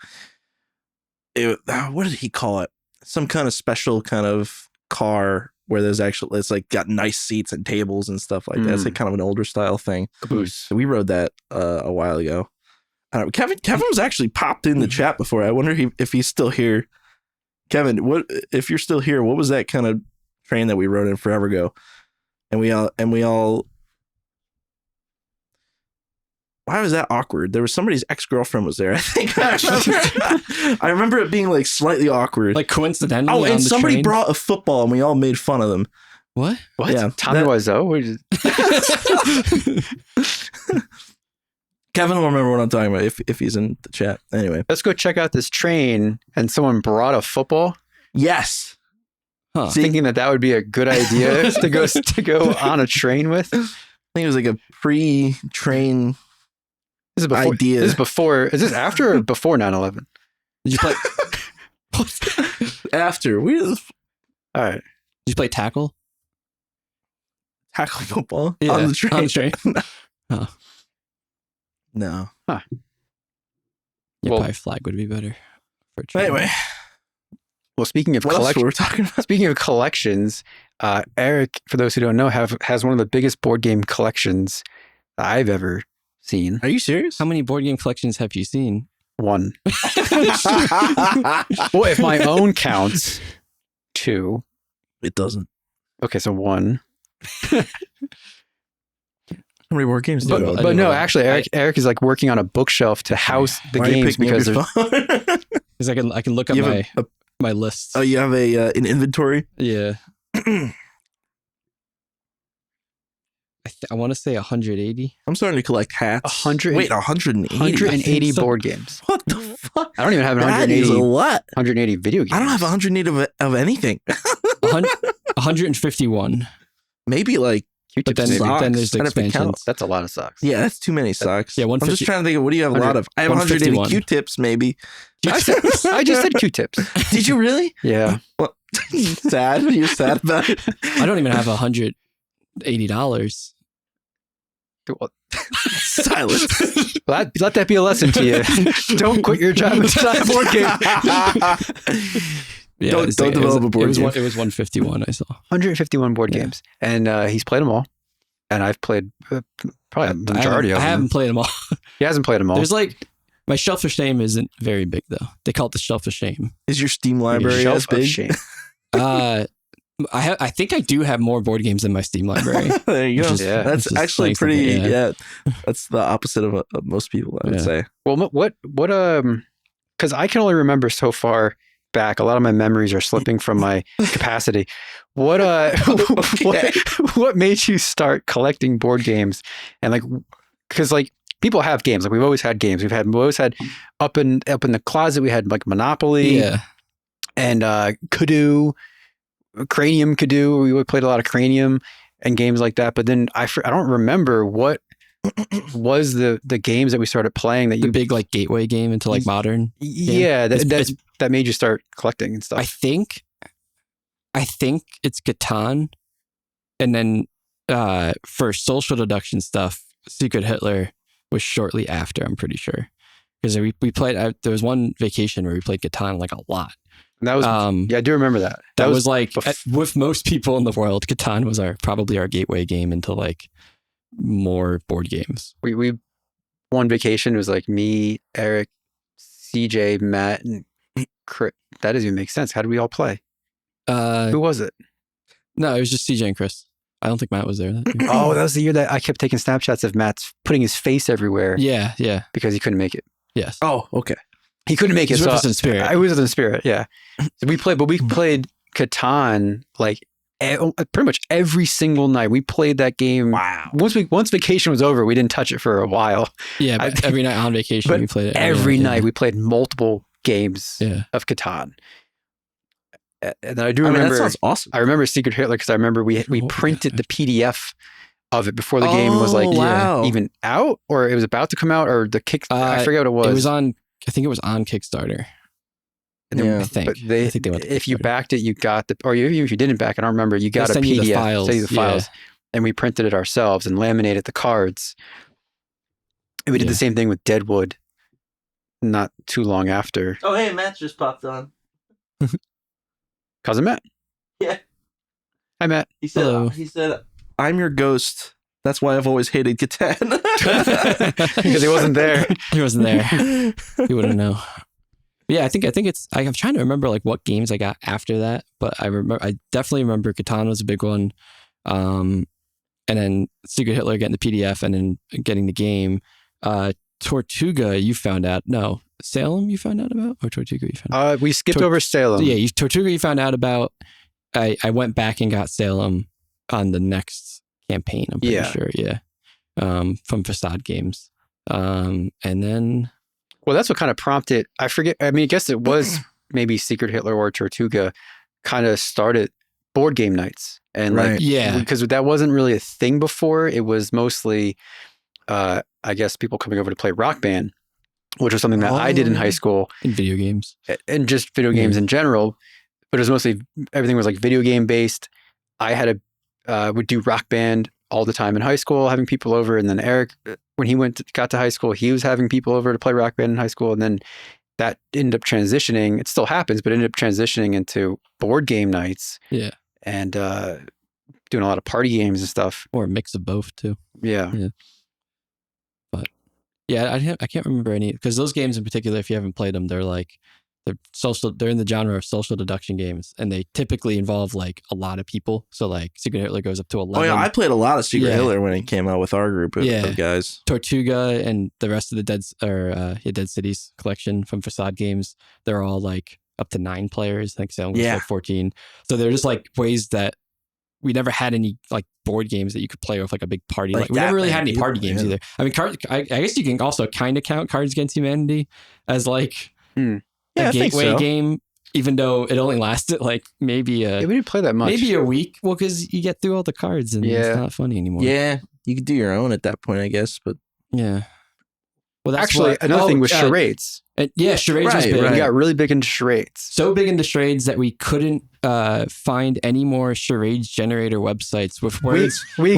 what did he call it? Some kind of special kind of car where there's actually it's like got nice seats and tables and stuff like that. It's like kind of an older style thing. Caboose. So we rode that a while ago. I don't know. Kevin was actually popped in the chat before. I wonder if he's still here. Kevin, what if you're still here? What was that kind of train that we rode in forever ago? and we all. Why was that awkward? There was somebody's ex-girlfriend was there. I think I remember it being like slightly awkward. Like coincidentally, oh, on and the somebody train? brought a football, and we all made fun of them. What? Yeah, Tommy Wiseau? Kevin will remember what I'm talking about if he's in the chat. Anyway, Let's go check out this train, and someone brought a football. yes. Huh. See? Thinking that would be a good idea to go on a train with. I think it was like a pre-train This is before. idea. This is before. Is this after or before 9/11? Did you play? Did After we All right. you play tackle? tackle football Yeah, on the train. on the train. Oh. No. Yeah, Well- probably flag would be better. For a train. Anyway, Well, speaking of what else collections, were we talking about? speaking of collections, Eric, for those who don't know, has one of the biggest board game collections I've ever seen. Are you serious? How many board game collections have you seen? One. Well, if my own counts, two. It doesn't. Okay, so one. How many board games do you have? But no, actually, Eric is like working on a bookshelf to house the Why are you games picking up because your there's phone? Because I can look up You have my lists. oh, you have an inventory? Yeah. I want to say 180. I'm starting to collect hats. 100 Wait, 180. 180 so. board games. What the fuck? I don't even have That 180, is a lot. 180 video games. I don't have 180 of anything. 151. Maybe like Q-tips, But then, maybe. socks. then there's the I'd have to count. expansions. That's a lot of socks. Yeah, that's too many socks. Yeah, I'm 150 just trying to think of what do you have a lot of? I have 180 151. Q-tips, maybe. I just said Q-tips. Did you really? Yeah. Well, sad? You're sad about it? I don't even have $180. Well, Silence. let that be a lesson to you. Don't quit your job and start a board game. Yeah, Don't it's develop a board it was game. It was 151 I saw. 151 board Yeah. games. And he's played them all. And I've played probably the majority of I them. haven't played them all. He hasn't played them all. There's like my shelf of shame isn't very big though. They call it the shelf of shame. Is your Steam library Shelf as of big? shame. I think I do have more board games than my Steam library. There you go. Which is- Yeah. That's which is actually like pretty. something, Yeah, that's the opposite of most people. I would Yeah. say. Well, what, because I can only remember so far back. A lot of my memories are slipping from my capacity. What, Okay. what made you start collecting board games? And like, because like people have games. Like we've always had games. We've always had up in the closet. We had like Monopoly Yeah. and Kudu, Cranium Kudu. We played a lot of Cranium and games like that. But then I don't remember what was the games that we started playing that The you big like gateway game into like modern. yeah that made you start collecting and stuff. I think it's Catan, and then for social deduction stuff, Secret Hitler was shortly after. I'm pretty sure because we played. There was one vacation where we played Catan like a lot. And that was yeah, I do remember that. That was like bef- with most people in the world, Catan was probably our gateway game into like more board games. we one vacation. It was like me, Eric, CJ, Matt, and Chris. That doesn't even make sense. How did we all play? Who was it? No, it was just CJ and Chris. I don't think Matt was there. That year. Oh, that was the year that I kept taking Snapshots of Matt's putting his face everywhere Yeah, because he couldn't make it. yes. Oh, okay. He couldn't make it. He's So with us in spirit. I was in spirit. Yeah. So we played Catan like pretty much every single night. We played that game. Wow. Once vacation was over, we didn't touch it for a while. Yeah, but every night on vacation but we played it. Every yeah. night we played multiple games Yeah. of Catan. And I do I mean, remember. that sounds awesome. I remember Secret Hitler because I remember we Oh, printed the PDF of it before the game was like Oh, wow. even out, or it was about to come out, or the kick. I forget what it was. It was on. I think it was on Kickstarter. Yeah. I think. But I think they went to if you Kickstarter. backed it, you got the, or if you didn't back it, I don't remember. You got a send PDF, you the files, send you the yeah. files, and we printed it ourselves and laminated the cards. And we did Yeah. the same thing with Deadwood. Not too long after. Oh, hey, Matt just popped on. Cousin Matt. Yeah. Hi, Matt. He said, Hello. I'm your ghost. That's why I've always hated Catan. Because he wasn't there. He wasn't there. He wouldn't know. Yeah, I think it's. I'm trying to remember like what games I got after that, but I definitely remember Catan was a big one. and then Secret Hitler getting the PDF, and then getting the game. Tortuga, you found out. No, Salem, you found out about, or Tortuga, you found out. We skipped over Salem. Yeah, Tortuga, you found out about. I went back and got Salem on the next campaign. I'm pretty sure. Yeah, from Facade Games, and then. Well, that's what kind of prompted. I forget. I mean, I guess it was maybe Secret Hitler or Tortuga kind of started board game nights, and because that wasn't really a thing before. It was mostly. I guess people coming over to play Rock Band, which was something that I did in high school. In video games. And just video games in general. But it was mostly, everything was like video game based. I had would do Rock Band all the time in high school, having people over. And then Eric, when he got to high school, he was having people over to play Rock Band in high school. And then that ended up transitioning. It still happens, but it ended up transitioning into board game nights. Yeah. And doing a lot of party games and stuff. Or a mix of both too. Yeah. But yeah, I can't remember any, because those games in particular, if you haven't played them, they're in the genre of social deduction games, and they typically involve like a lot of people. So like Secret Hitler goes up to 11. Oh yeah, I played a lot of Secret Hitler when it came out with our group of guys. Tortuga and the rest of the Dead Cities collection from Facade Games, they're all like up to 9 players. I think Salem was like 14. So they're just like ways that we never had any like board games that you could play with like a big party. Like we never really had any party games either. I mean, I guess you can also kind of count Cards Against Humanity as like a gateway game, even though it only lasted like maybe we didn't play that much. Maybe a week. Well, because you get through all the cards and it's not funny anymore. Yeah, you could do your own at that point, I guess. But yeah. Well, that's actually another thing was charades. Charades was big. We got really big into charades. So big into charades that we couldn't find any more charades generator websites with words we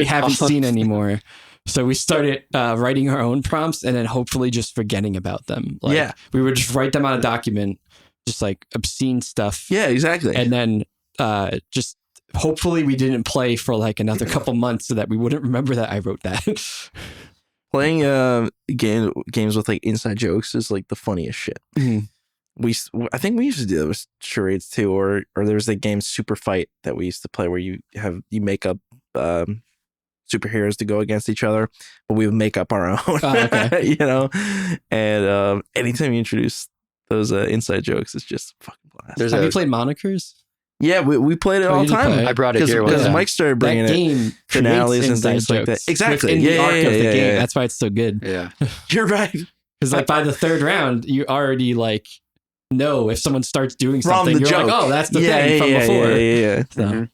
haven't seen anymore. So we started writing our own prompts and then hopefully just forgetting about them. We would just write them on a document, just like obscene stuff. Yeah, exactly. And then just hopefully we didn't play for like another couple months so that we wouldn't remember that I wrote that. Playing games with like inside jokes is like the funniest shit. Mm-hmm. I think we used to do that with charades too, or there was a game Super Fight that we used to play where you make up superheroes to go against each other, but we would make up our own. You know, and anytime you introduce those inside jokes, it's just fucking blast. Have you played Monikers? Yeah, we played it all the time. I brought it here because Mike started bringing it finales and things like that. Exactly. The arc of the game. That's why it's so good. Yeah, you're right. Because like by the third round, you already like know if someone starts doing something. You're like, oh, that's the thing from before. Yeah. So,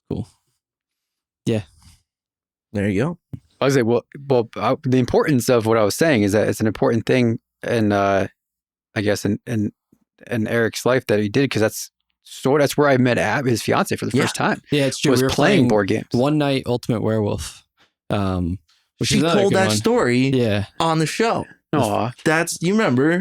cool. Yeah. There you go. I was like, well, the importance of what I was saying is that it's an important thing, and I guess in Eric's life that he did, because that's where I met his fiance for the first time. Yeah, it's true. We were playing board games. One Night Ultimate Werewolf. Which she told that story on the show. Aw. You remember?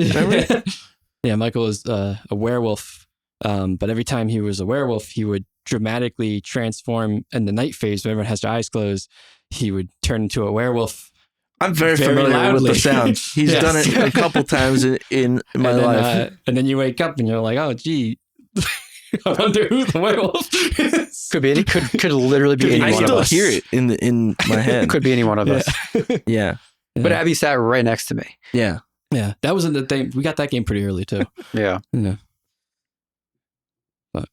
Yeah, Michael was a werewolf, but every time he was a werewolf, he would dramatically transform in the night phase when everyone has their eyes closed. He would turn into a werewolf. I'm very familiar with the sound. He's done it a couple times in my life. And then you wake up and you're like, oh, gee. I wonder who the werewolf is. Could literally be any one of us. I still hear it in my head. Could be any one of us. Yeah. But Abby sat right next to me. Yeah. Yeah. That wasn't the thing. We got that game pretty early too. Yeah. But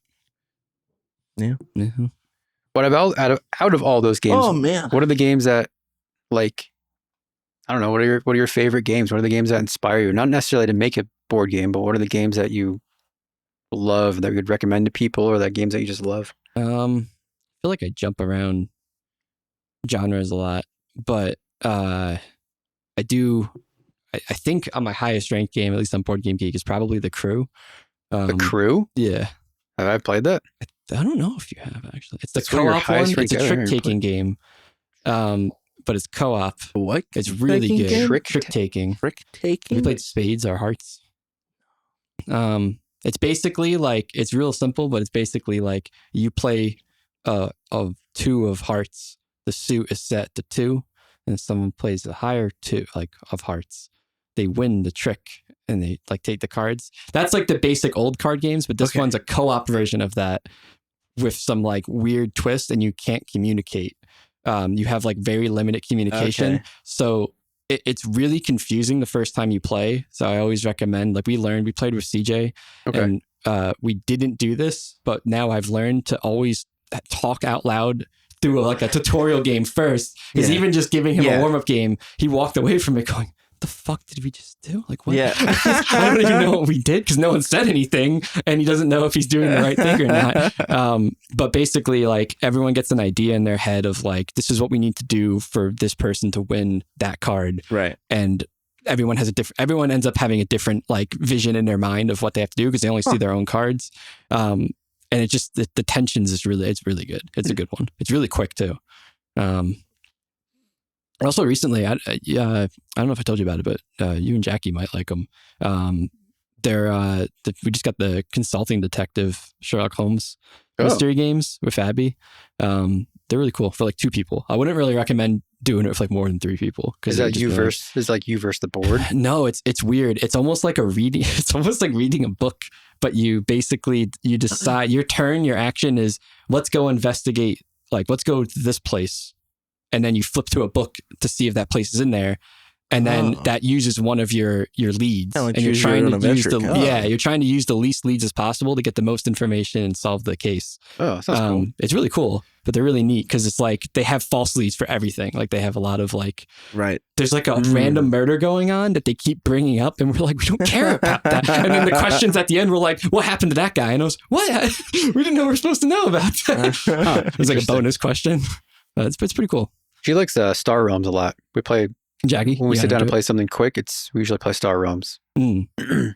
what about out of all those games? Oh man. What are the games that, like, I don't know, what are your favorite games? What are the games that inspire you? Not necessarily to make a board game, but what are the games that you love that you would recommend to people, or that games that you just love? I feel like I jump around genres a lot, but I think on my highest ranked game, at least on Board Game Geek, is probably The Crew. The Crew? Yeah. Have I played that? I don't know if you have, actually. It's the co-op one. It's a trick-taking game. But it's co-op. What? It's really good. Trick-taking. Trick-taking? We played Spades or Hearts. It's basically like, it's real simple, but it's basically like you play of 2 of hearts. The suit is set to 2, and someone plays a higher 2, like of hearts. They win the trick, and they like take the cards. That's like the basic old card games, but this one's a co-op version of that, with some like weird twist, and you can't communicate. You have like very limited communication. Okay. So it's really confusing the first time you play. So I always recommend, like we played with CJ, and we didn't do this, but now I've learned to always talk out loud through like a tutorial game first. Because even just giving him a warm-up game, he walked away from it going, the fuck did we just do? Like, what? Yeah. I don't even know what we did because no one said anything, and he doesn't know if he's doing the right thing or not. But basically, like, everyone gets an idea in their head of like, this is what we need to do for this person to win that card. Right. And everyone ends up having a different like vision in their mind of what they have to do because they only see their own cards. And it just, the tensions it's really good. It's a good one. It's really quick too. Also, recently, I don't know if I told you about it, but you and Jackie might like them. We just got the Consulting Detective Sherlock Holmes mystery games with Abi. They're really cool for like 2 people. I wouldn't really recommend doing it with like more than 3 people. Is that you versus the board? No, it's weird. It's almost like it's almost like reading a book, but you decide your turn, your action is let's go investigate, like let's go to this place. And then you flip to a book to see if that place is in there. And then that uses one of your leads. Like and you're trying to use you're trying to use the least leads as possible to get the most information and solve the case. Oh, sounds cool. It's really cool, but they're really neat because it's like they have false leads for everything. Like they have a lot of like, there's like a random murder going on that they keep bringing up, and we're like, we don't care about that. And then the questions at the end were like, what happened to that guy? And I was, what? We didn't know we were supposed to know about that. It was like a bonus question. It's pretty cool. She likes Star Realms a lot. We play Jackie. when we sit down to play something quick. We usually play Star Realms. The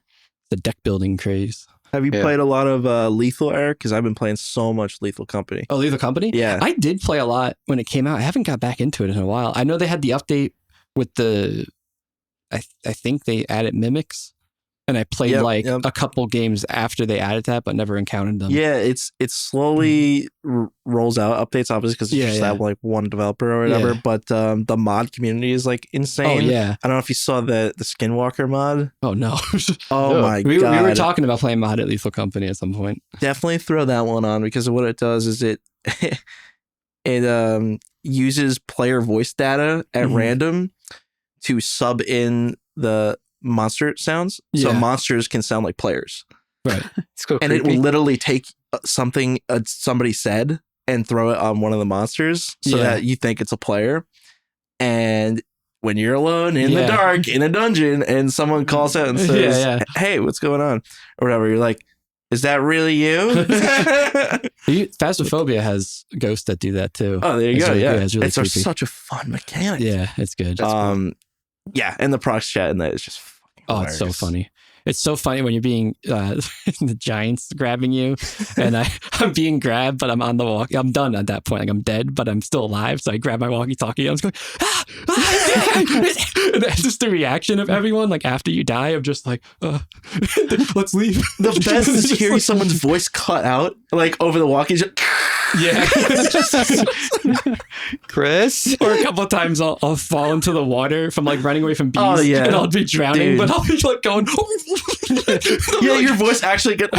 deck building craze. Have you played a lot of Lethal, Eric? Because I've been playing so much Lethal Company. Oh, Lethal Company? Yeah. I did play a lot when it came out. I haven't got back into it in a while. I know they had the update with I think they added mimics. And I played a couple games after they added that, but never encountered them. Yeah, it slowly rolls out updates, obviously, because it's just that like one developer or whatever. Yeah. But the mod community is like insane. Oh, yeah. I don't know if you saw the Skinwalker mod. Oh, no. My God. We were talking about playing mod at Lethal Company at some point. Definitely throw that one on because what it does is it uses player voice data at random to sub in the monster sounds, so monsters can sound like players, right? And it will literally take something somebody said and throw it on one of the monsters so that you think it's a player. And when you're alone in the dark in a dungeon and someone calls out and says, hey, what's going on or whatever, you're like, is that really you? Phasmophobia has ghosts that do that too. Oh, there you go. Really it's really it's such a fun mechanic. Yeah, it's good. Yeah, and the procs chat in that is just fucking hilarious. It's so funny. It's so funny when you're being the giants grabbing you, and I'm being grabbed, but I'm on the walk. I'm done at that point. Like I'm dead, but I'm still alive. So I grab my walkie-talkie. I'm just going, and then just the reaction of everyone, like after you die, I'm just like, let's leave. The best is hearing someone's voice cut out, like over the walkie. Yeah. Chris? Or a couple of times I'll fall into the water from like running away from bees, and I'll be drowning, but I'll be like going, yeah, your voice actually get.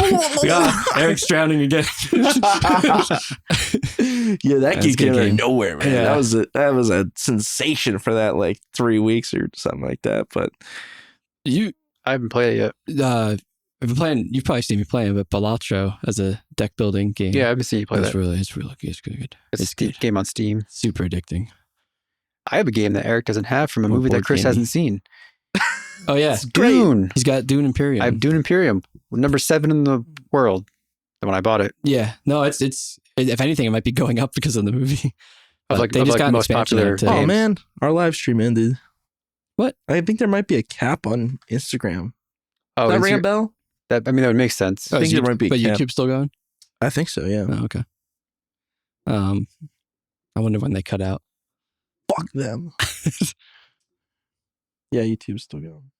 Eric's drowning again. Yeah, that game came out of nowhere, man. Yeah. That was a sensation for that like 3 weeks or something like that. But I haven't played it yet. I've been playing. You've probably seen me playing, but Equilateral as a deck building game. Yeah, I've been seeing you play that. It's really good. It's good. It's a game on Steam. Super addicting. I have a game that Eric doesn't have from a movie that Chris hasn't seen. Oh yeah, it's Dune. He's got Dune Imperium. I have Dune Imperium, number 7 in the world. When I bought it. Yeah, no, it's if anything, it might be going up because of the movie. They just got most popular. Oh man, our live stream ended. What? I think there might be a cap on Instagram. Oh, that ring a bell? That would make sense. I think there might be. But YouTube's still going? I think so. Yeah. Oh, okay. I wonder when they cut out. Fuck them. Yeah, YouTube's still going.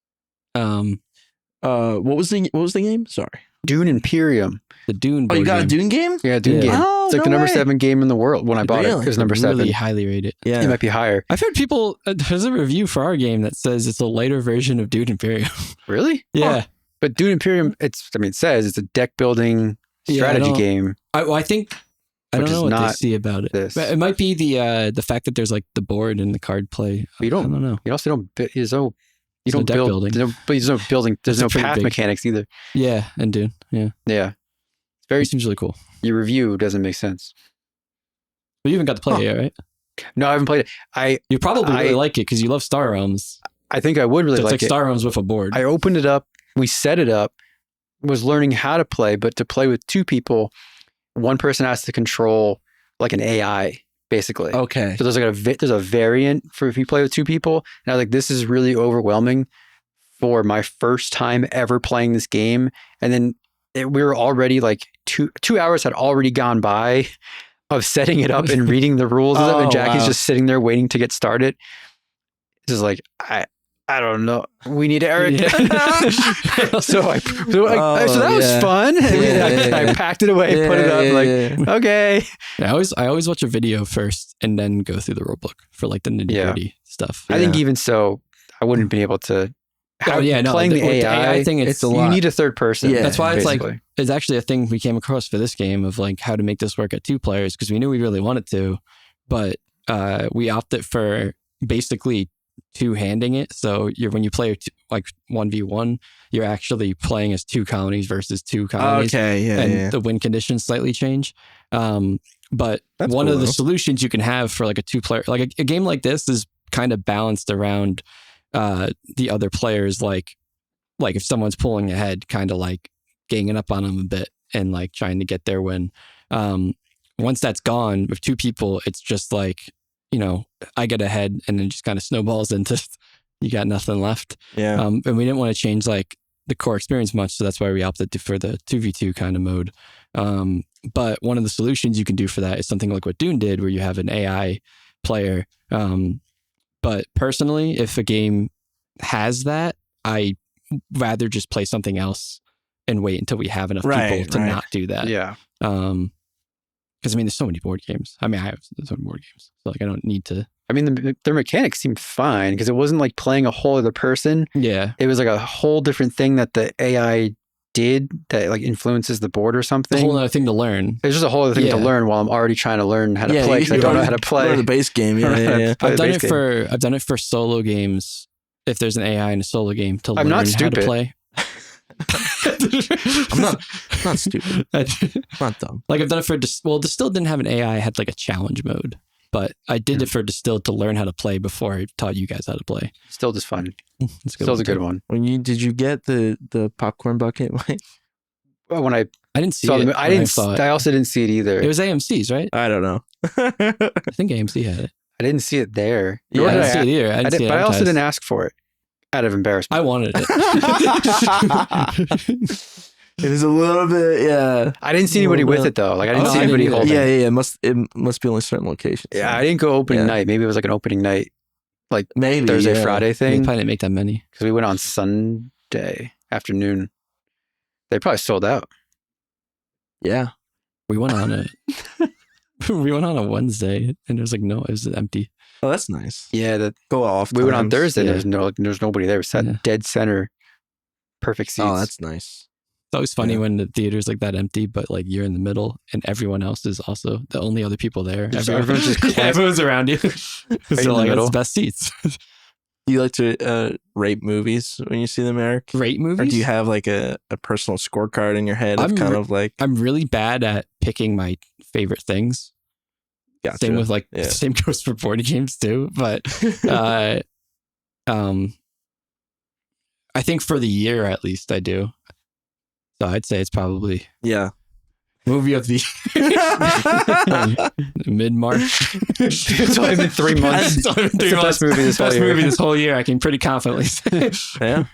What was the game? Sorry. Dune Imperium. The Dune. Oh, you got a Dune game? Yeah, Dune game. Oh, it's like the number 7 game in the world. When I bought it, it was number 7. Really highly rated. Yeah, it might be higher. I've heard people. There's a review for our game that says it's a lighter version of Dune Imperium. Really? Yeah. Oh. But Dune Imperium, it says it's a deck building strategy game. I think I don't which know is what they not see about it. this. But it might be the fact that there's like the board and the card play. You don't- I don't know. You also don't. You don't There's no deck build. building. There's no building. There's That's no pretty path big. mechanics either. Yeah, and Dune. Yeah, Yeah, it's very. it seems really cool. Your review doesn't make sense. But you haven't got to play it yet, right? No, I haven't played it. You probably really I- like it because you love Star Realms. I think I would really So it's like like it. Star Realms with a board. I opened it up. We set it up. Was learning how to play, but to play with two people, one person has to control like an AI, basically. Okay. So there's like there's a variant for if you play with two people. And I was like, this is really overwhelming for my first time ever playing this game. And then we were already like 2 hours had already gone by of setting it up and reading the rules of it, and Oh, Jackie's wow. just sitting there waiting to get started. It's just like I don't know. We need Eric. Yeah. so that Oh, was yeah. fun. Yeah. I packed it away, put it up, okay. I always watch a video first and then go through the rule book for like the nitty gritty stuff. I think even so, I wouldn't be able to. Playing the with AI thing, it's a you lot. need a third person. Yeah. That's why it's like basically. it's actually a thing we came across for this game of like how to make this work at 2 players because we knew we really wanted to, but we opted for basically two-handing it. So when you play like 1v1, you're actually playing as 2 colonies versus 2 colonies. Okay. Yeah. And yeah. the win conditions slightly change. But That's one cool, of the though. solutions you can have for like a 2-player, like a game like this is kind of balanced around the other players. Like if someone's pulling ahead, kind of like ganging up on them a bit and like trying to get their win. Once that's gone with 2 people, it's just like, I get ahead and then just kind of snowballs into you got nothing left. Yeah. And we didn't want to change like the core experience much. So that's why we opted for the 2v2 kind of mode. But one of the solutions you can do for that is something like what Dune did, where you have an AI player. But personally, if a game has that, I rather just play something else and wait until we have enough people to not do that. Yeah. Because there's so many board games. I have so many board games, so like I don't need to. Their mechanics seemed fine because it wasn't like playing a whole other person. Yeah, It was like a whole different thing that the AI did that like influences the board or a something. whole other thing to learn. There's just a whole other thing to Yeah. learn while I'm already trying to learn how to play because I don't know how to play. Learn the base game. Yeah. Yeah. yeah. Play I've the done base it game. I've done it for solo games. If there's an AI in a solo game to I'm learn not how to stupid. play. I'm not stupid. I'm not dumb. Like I've done it for Distilled didn't have an AI. I had like a challenge mode, but I did it for Distilled to learn how to play before I taught you guys how to play. Still just fun. It's Still a good one. Did you get the popcorn bucket? But when I I didn't see saw it. them, when I also didn't see it either. It was AMC's, right? I don't know. I think AMC had it. I didn't see it there. Yeah, Nor I did didn't see it either. I I didn't did, see it but I also advertised. didn't ask for it out of embarrassment. I wanted it. It was a little bit, yeah. I didn't see anybody with it though. Like I didn't Oh, see I anybody didn't holding. Yeah, it. yeah. It must be only certain locations. Yeah, I didn't go opening Yeah. night. Maybe it was like an opening night maybe Thursday, yeah. Friday They thing probably didn't make that many. because we went on Sunday afternoon. They probably sold out. Yeah. We went on a Wednesday and it was like it was empty. Oh, that's nice. Yeah, that Go off. we went on times. Thursday. Yeah. There's nobody there. We sat Yeah. dead center, perfect seats. Oh, that's nice. It's always funny Yeah. when the theater's like that empty, but like you're in the middle and everyone else is also the only other people there. Everyone's just clamped everyone's around you. in So the like middle. it's the best seats. Do you like to rate movies when you see them, Eric? Great Or movies. do you have like a personal scorecard in your head of I'm kind re- of like, I'm really bad at picking my favorite things. gotcha. Same with like Yeah. same goes for board games too. But I think for the year at least I do. So I'd say it's probably Yeah. movie of the mid-March. It's only been 3 months. It's only been 3 It's the months. best movie this whole Best year. movie this whole year. I can pretty confidently say. Yeah.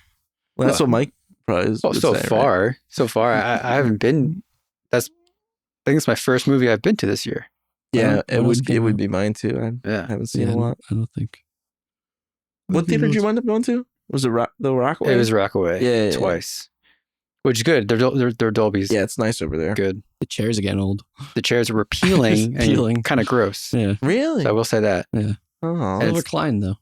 Well, that's what Mike probably is. Oh, would so say, right? far, I haven't been. I think it's my first movie I've been to this year. Yeah, When else it came would out? be mine too. I Yeah, haven't seen Yeah, a lot. I don't think. What theater did you wind up going to? Was it the Rockaway? it was Rockaway. Yeah, yeah, twice, which is good. They're Dolby's. Yeah, it's nice over there. Good. The chairs are getting old. The chairs were peeling Peeling. and kind of gross. Yeah. Really? So I will say that. Oh, Well reclined though.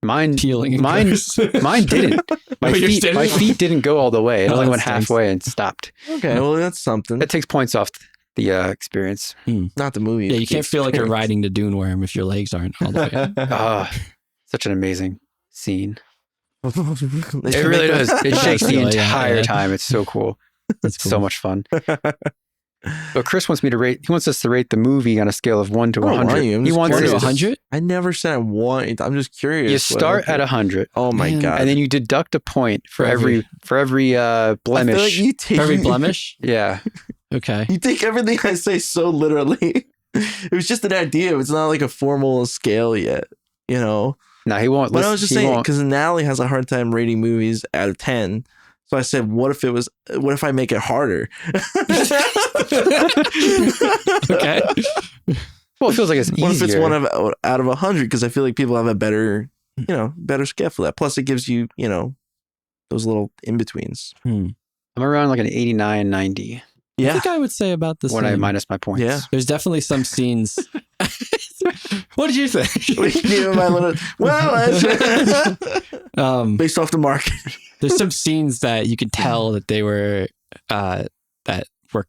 Mine Peeling. And mine- gross. mine didn't. My Oh, yours feet didn't? my feet didn't go all the way. It Oh, only that went stinks. halfway and stopped. okay. Well, that's something. That takes points off the experience. Not the movie. Yeah, you can't feel like you're riding the dune worm if your legs aren't all the way up. Such an amazing scene. It It really does. It shakes the entire time. It's so cool. That's It's so much fun. But Chris wants me to rate. He wants us to rate the movie on a scale of 1 to I don't want 100. you. I'm He just wants One us to to 100? I never said I want. I'm just curious. You start at 100. Oh my Man. god! And then you deduct a point for every blemish. I feel like you take, Every blemish? Yeah. Okay. You take everything I say so literally. It was just an idea. It's not like a formal scale yet. You know. No, he won't. But I was just saying won't. because Natalie has a hard time rating movies out of 10. So I said, what if I make it harder? Okay. Well, it feels like it's easier. What if it's one out of 100? Because I feel like people have a better scale for that. Plus, it gives you, those little in betwens. I'm around like an 89, 90 I Yeah. think I would say about the when I same. minus my points. Yeah. There's definitely some scenes. What did you think? Based off the market. There's some scenes that you could tell that they were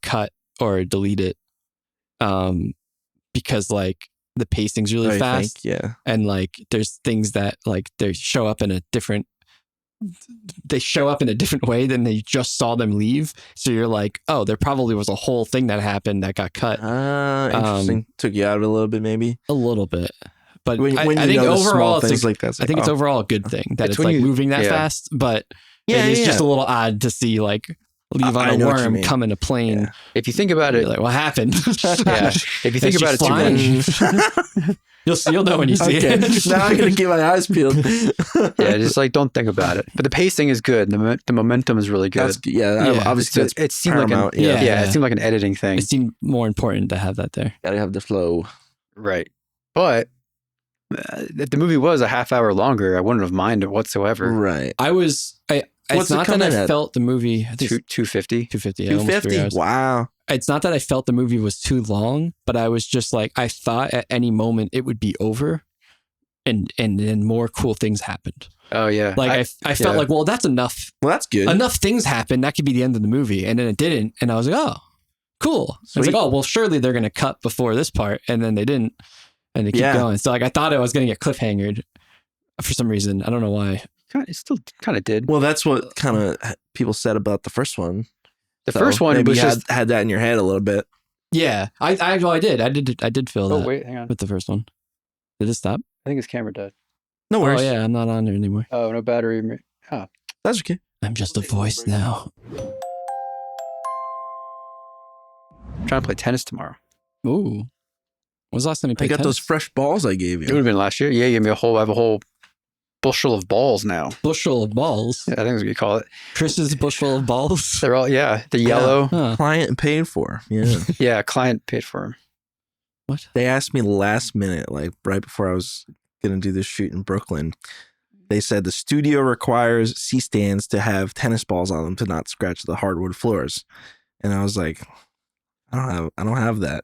cut or deleted, because like the pacing's really fast, Yeah. and like there's things that like they show up in a different way than they just saw them leave. So you're like, oh, there probably was a whole thing that happened that got cut. Interesting. Took you out of it a little bit, maybe. A little bit. But When I you think know the small overall, things like that, it's I think like, it's oh. overall a good thing that It's it's when like you- moving that yeah. fast. But Yeah, it is yeah. just a little odd to see like leave on I a know what you worm, mean. come in a plane. Yeah. If you think about it, You're like, what happened? yeah. If you think Is she about it too flying? much, You'll know when you see Okay. it. Now I'm gonna get my eyes peeled. yeah, just like don't think about it. But the pacing is good. The momentum is really good. That's yeah. Yeah. Obviously, It that's seemed like paramount. yeah. Yeah. It seemed like an editing thing, It seemed more important to have that there. Gotta have the flow. right? But if the movie was a half hour longer, I wouldn't have minded whatsoever. Right. It's What's it not that come I in at? felt the movie. I think it's 250. 250. Yeah, almost 3 250. hours. Wow. It's not that I felt the movie was too long, but I was just like, I thought at any moment it would be over, and then more cool things happened. Oh yeah, Like I felt yeah. like, well, that's enough. Well, that's good. Enough things happened. That could be the end of the movie, and then it didn't. And I was like, oh, cool. I was Sweet. like, oh, well, surely they're gonna cut before this part, and then they didn't, and they keep Yeah. going. So like, I thought I was gonna get cliffhangered for some reason. I don't know why. it still kind of did. Well, that's what kind of people said about the first one. The So first one maybe was you just. had that in your head a little bit. Yeah, I did feel Oh that wait, hang on. with the first one. Did it stop? I think his camera died. No Oh worries. yeah, I'm not on there anymore. Oh, no battery. That's okay. I'm just a voice now. I'm trying to play tennis tomorrow. Ooh, when was the last time you I played got those tennis? fresh balls I gave It would you. have been last year. Yeah, you gave me I have a whole bushel of balls now. Bushel of balls. Yeah, I think that's what you call it. Chris's bushel of balls. They're all the yellow. Huh. Client paid for. Yeah. Yeah, client paid for them. What? They asked me last minute, like right before I was going to do this shoot in Brooklyn. They said the studio requires C-stands to have tennis balls on them to not scratch the hardwood floors. And I was like, I don't have that.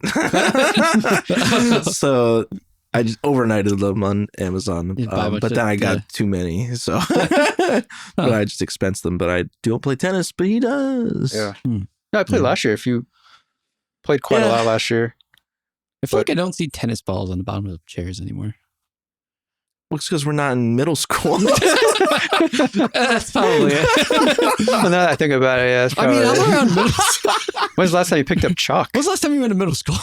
So I just overnighted them on Amazon. You buy a bunch But then of- I got yeah. too many. So but I just expensed them. But I don't play tennis, but he does. Yeah. Hmm. No, I played last year. If you played quite a Yeah. lot last year. I feel like I don't see tennis balls on the bottom of chairs anymore. Well, it's because we're not in middle school. That's probably it. Well, now that I think about it, yeah. That's I mean, probably I'm it. around middle school. When's the last time you picked up chalk? When was the last time you went to middle school?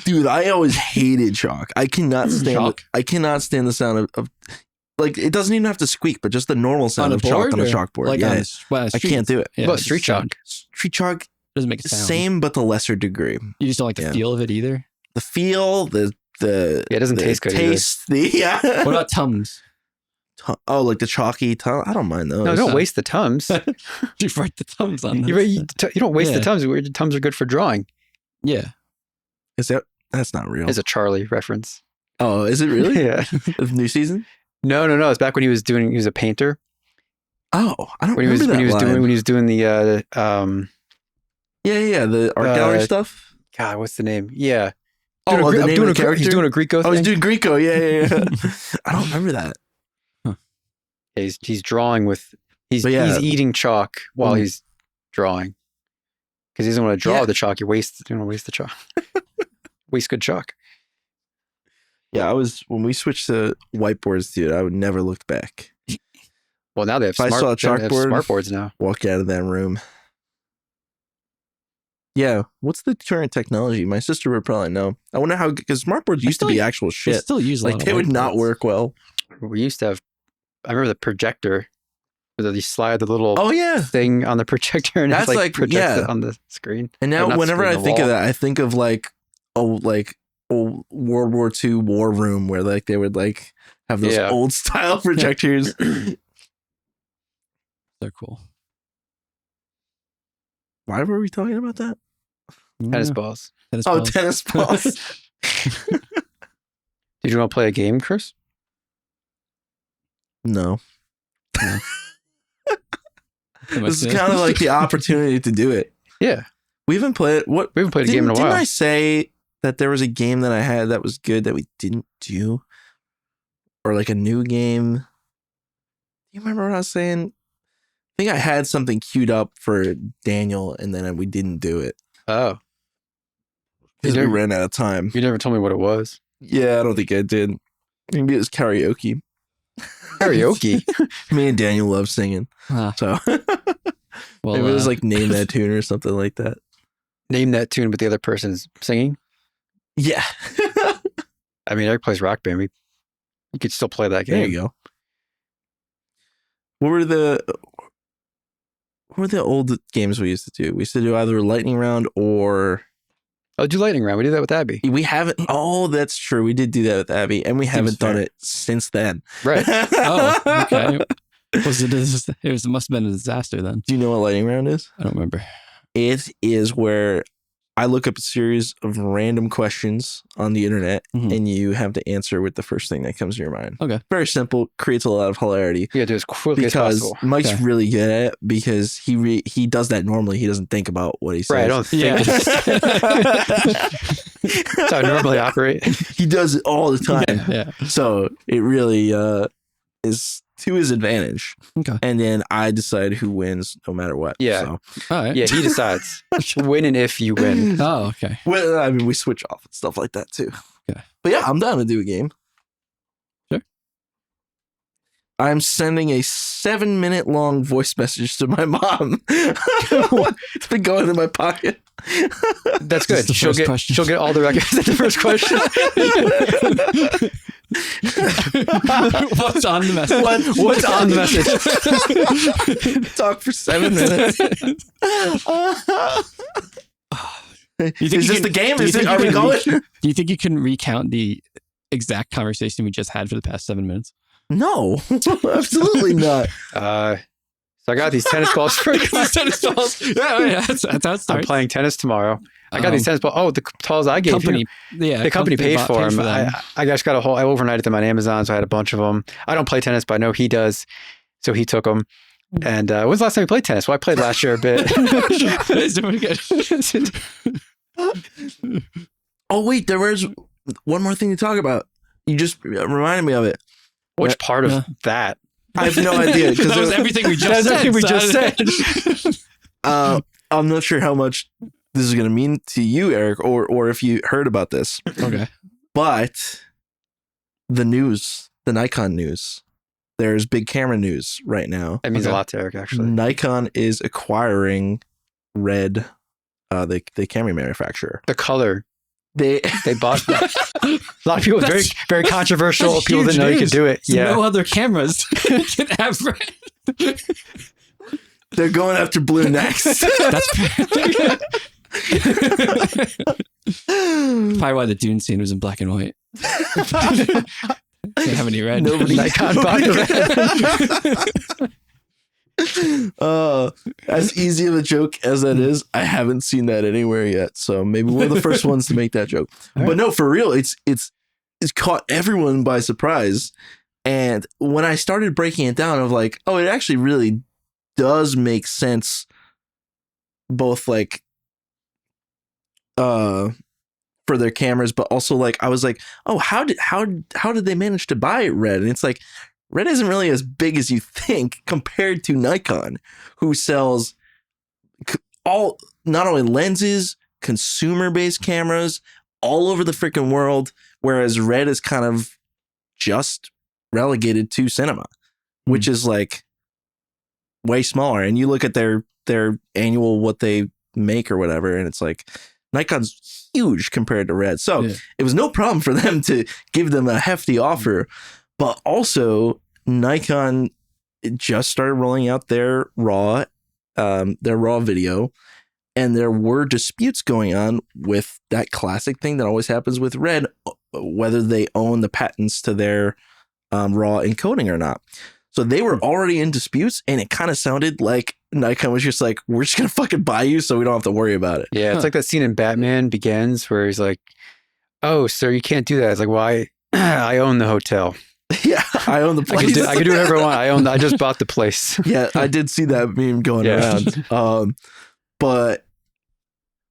Dude, I always hated chalk. I cannot stand Chalk? I cannot stand the sound of like it doesn't even have to squeak, but just the normal sound of chalk on a or chalkboard. Like yeah. on a I can't do it. Yeah, What, it's street just sound. chalk? Street chalk, Doesn't make a sound. same but the lesser degree. You just don't like the Yeah. feel of it either. The feel, the Yeah, it doesn't the taste good either. taste, the What about Tums? oh, like the chalky tongue. I don't mind those. No, don't waste the Tums. You write the Tums on them. You don't waste the Yeah. Tums. The Tums are good for drawing. Yeah. That's not real. It's a Charlie reference. Oh, is it really? Yeah. Of new season? No. It's back when he was a painter. Oh, I don't When he remember was that line. when he was doing the Yeah, the art gallery stuff. God, what's the name? Yeah. Oh, the name of the He's character? doing a Greco Oh, thing. he's doing Greco. Yeah. I don't remember that. Yeah, he's drawing with he's But yeah. eating chalk while Mm. he's drawing. because he doesn't want to draw Yeah. the chalk. You don't want to waste the chalk. Waste good chalk. Yeah, when we switched to whiteboards, dude, I would never look back. Well, now they have If I saw a chalkboard- smart boards now. Walk out of that room. Yeah, what's the current technology? My sister would probably know. I wonder how, because smartboards used to be actual They shit. still use a lot Like of they would not whiteboards. work well. We used to have. I remember the projector. Where you slide the little Oh yeah. thing on the projector, and That's it's like- projects yeah. it on the screen. And Or now not whenever screen, I the think of wall. that, I think of like a World War II war room where like they would like have those Yeah. old style projectors. They're cool. Why were we talking about that? Tennis Yeah. balls. Tennis Oh, balls. tennis balls. Did you want to play a game, Chris? No. Am I This is saying- kind of like the opportunity to do it. Yeah, We haven't played what we haven't played a game in a didn't while. I say that there was a game that I had that was good that we didn't do? Or like a new game? Do you remember what I was saying? I think I had something queued up for Daniel and then we didn't do it Oh, because we never- ran out of time. you never told me what it was. Yeah, I don't think I did. Maybe it was karaoke. Karaoke. Me and Daniel love singing. Ah, So well, maybe it was like name that tune or something like that. Name that tune, but the other person's singing. Yeah. I mean, Eric plays Rock Band. You could still play that There game. you go. What were the old games we used to do? We used to do either a lightning round or Oh, do lightning round. We did that with Abby. we haven't. Oh, that's true. We did do that with Abby, and we haven't done fair. it since then. Right. Oh, okay. Was it? It must have been a disaster then. Do you know what lightning round is? I don't remember. It is where I look up a series of random questions on the internet, Mhm. and you have to answer with the first thing that comes to your mind. Okay. Very simple. Creates a lot of hilarity. You gotta do it as quickly as Because possible. Mike's Okay. really good at it because he does that normally. He doesn't think about what he says. Right. I don't think Yeah. that's how I normally operate. He does it all the time. Yeah. So it really is to his advantage. Okay. And then I decide who wins no matter what. Yeah. So, All right. Yeah, he decides when and if you win. Oh, okay. well, I mean, we switch off and stuff like that too. Okay. But yeah, I'm down to do a game. Sure. I'm sending a 7-minute long voice message to my mom. It's been going in my pocket. That's This is good. the She'll first get question. she'll get all the records at the first question. What's on the message? What's on the message? Talk for 7 minutes. You think Is you this can- the game? do you Is it, think are you we can going? Do you think you can recount the exact conversation we just had for the past 7 minutes? No, absolutely not. So I got these tennis balls for Tennis balls. Yeah, that's how it I'm starts. playing tennis tomorrow. I got these tennis balls. Oh, the balls I gave company. you. Yeah, The company paid for them. them. I just got I overnighted them on Amazon, so I had a bunch of them. I don't play tennis, but I know he does. So he took them. And when's the last time you played tennis? Well, I played last year a bit. It's pretty good. Oh wait, there was one more thing to talk about. You just reminded me of it. Which part of Yeah. that? I have no idea because That was everything we just That's said. everything we just said. I'm not sure how much this is going to mean to you, Eric, or if you heard about this. Okay. But the news, the Nikon news, there's big camera news right now. That means a Okay. lot to Eric, actually. Nikon is acquiring Red, the camera manufacturer. The color. They They bought a lot of people. Very, That's- very controversial. that's People didn't huge know you could news. do it. Yeah. No other cameras can have red. they're going after blue next. That's probably why the Dune scene was in black and white. Didn't have any red. Nobody- Nikon bought the red. As easy of a joke as that is, I haven't seen that anywhere yet. So maybe we're the first ones to make that joke. But no, for real, it's caught everyone by surprise. And when I started breaking it down, I was like, oh, it actually really does make sense, both like for their cameras, but also like I was like, oh, how did they manage to buy Red? And it's like Red isn't really as big as you think compared to Nikon, who sells not only lenses, consumer-based cameras all over the freaking world, whereas Red is kind of just relegated to cinema, which is like way smaller. And you look at their annual what they make or whatever, and it's like Nikon's huge compared to Red. So it was no problem for them to give them a hefty offer. But also Nikon just started rolling out their raw video, and there were disputes going on with that classic thing that always happens with Red, whether they own the patents to their raw encoding or not. So they were already in disputes, and it kind of sounded like Nikon was just like, we're just going to fucking buy you so we don't have to worry about it. Yeah, it's like that scene in Batman Begins where he's like, oh, sir, you can't do that. It's like, why? I own the hotel. Yeah, I own the place. I can do whatever I want. I just bought the place. Yeah, I did see that meme going around. But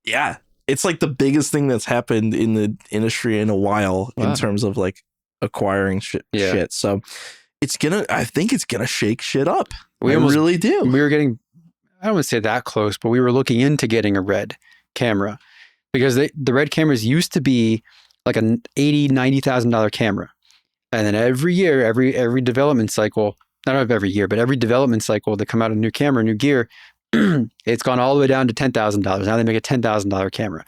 yeah, it's like the biggest thing that's happened in the industry in a while in terms of like acquiring shit. So I think it's gonna shake shit up. I really do. We were getting, I don't want to say that close, but we were looking into getting a Red camera because the Red cameras used to be like an $80,000-$90,000 camera. And then every year, every development cycle, not every year, but every development cycle, they come out a new camera, new gear. It's gone all the way down to $10,000. Now they make a $10,000 camera.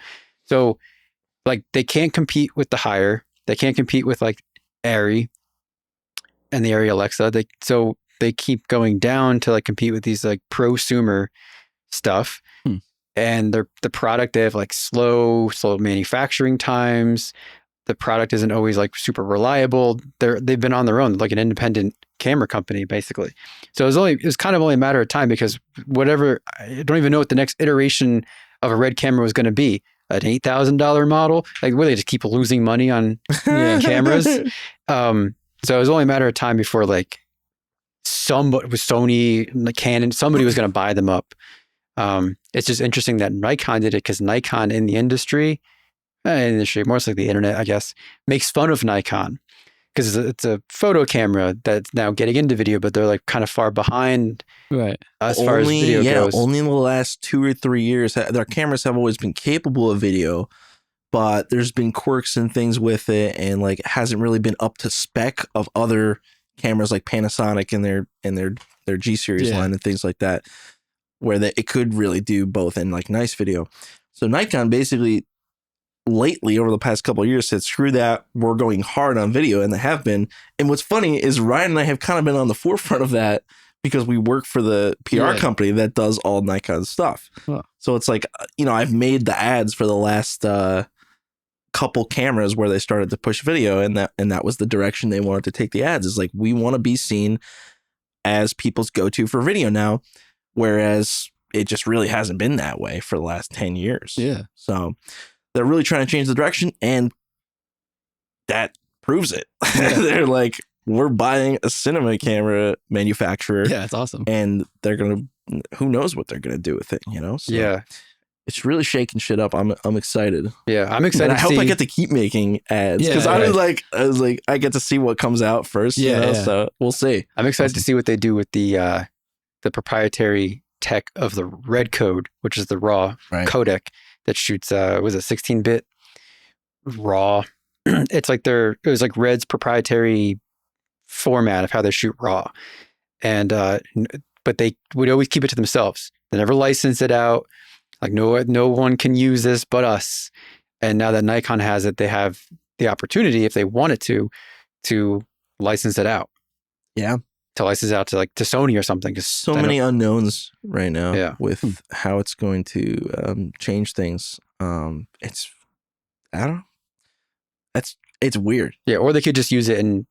So like they can't compete with the higher. They can't compete with like Arri and the Arri Alexa. So they keep going down to like compete with these like prosumer stuff. And the product, they have like slow manufacturing times. The product isn't always like super reliable. They've been on their own, like an independent camera company, basically. So it was kind of only a matter of time because I don't even know what the next iteration of a Red camera was going to be. An $8,000 model, like where they just keep losing money on cameras. So it was only a matter of time before like somebody with Sony, like Canon, somebody was going to buy them up. It's just interesting that Nikon did it because Nikon in the industry, more so like the internet, I guess, makes fun of Nikon because it's a photo camera that's now getting into video, but they're like kind of far behind as far as video goes. Only in the last 2 or 3 years, their cameras have always been capable of video, but there's been quirks and things with it, and like it hasn't really been up to spec of other cameras like Panasonic and their G series line and things like that, where it could really do both and like nice video. So Nikon basically lately over the past couple of years said, screw that, we're going hard on video, and they have been. And what's funny is Ryan and I have kind of been on the forefront of that because we work for the PR company that does all Nikon stuff. So it's like, I've made the ads for the last couple cameras where they started to push video, and that was the direction they wanted to take the ads. Is like, we want to be seen as people's go-to for video now, whereas it just really hasn't been that way for the last 10 years. Yeah. So they're really trying to change the direction, and that proves it. They're like, we're buying a cinema camera manufacturer. Yeah, it's awesome. And they're going to, who knows what they're going to do with it, So yeah. It's really shaking shit up. I'm excited. Yeah, I'm excited. And I hope I get to keep making ads because I was like, I get to see what comes out first. So we'll see. I'm excited to see what they do with the proprietary tech of the Red code, which is the raw codec that shoots. Was it 16-bit raw? It's like it was like Red's proprietary format of how they shoot raw, and but they would always keep it to themselves. They never license it out. Like no one can use this but us. And now that Nikon has it, they have the opportunity, if they wanted to license it out. Yeah. To license it out to Sony or something. So many unknowns right now with how it's going to change things. It's weird. Yeah. Or they could just use it and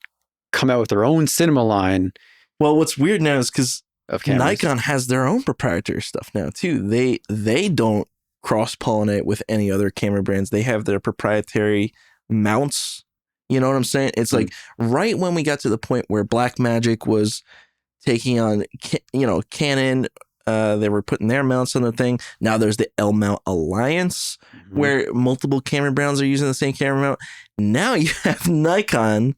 come out with their own cinema line. Well, what's weird now is because Nikon has their own proprietary stuff now too. They don't cross-pollinate with any other camera brands. They have their proprietary mounts. You know what I'm saying? It's like right when we got to the point where Blackmagic was taking on, Canon, they were putting their mounts on the thing. Now there's the L Mount Alliance where multiple camera brands are using the same camera mount. Now you have Nikon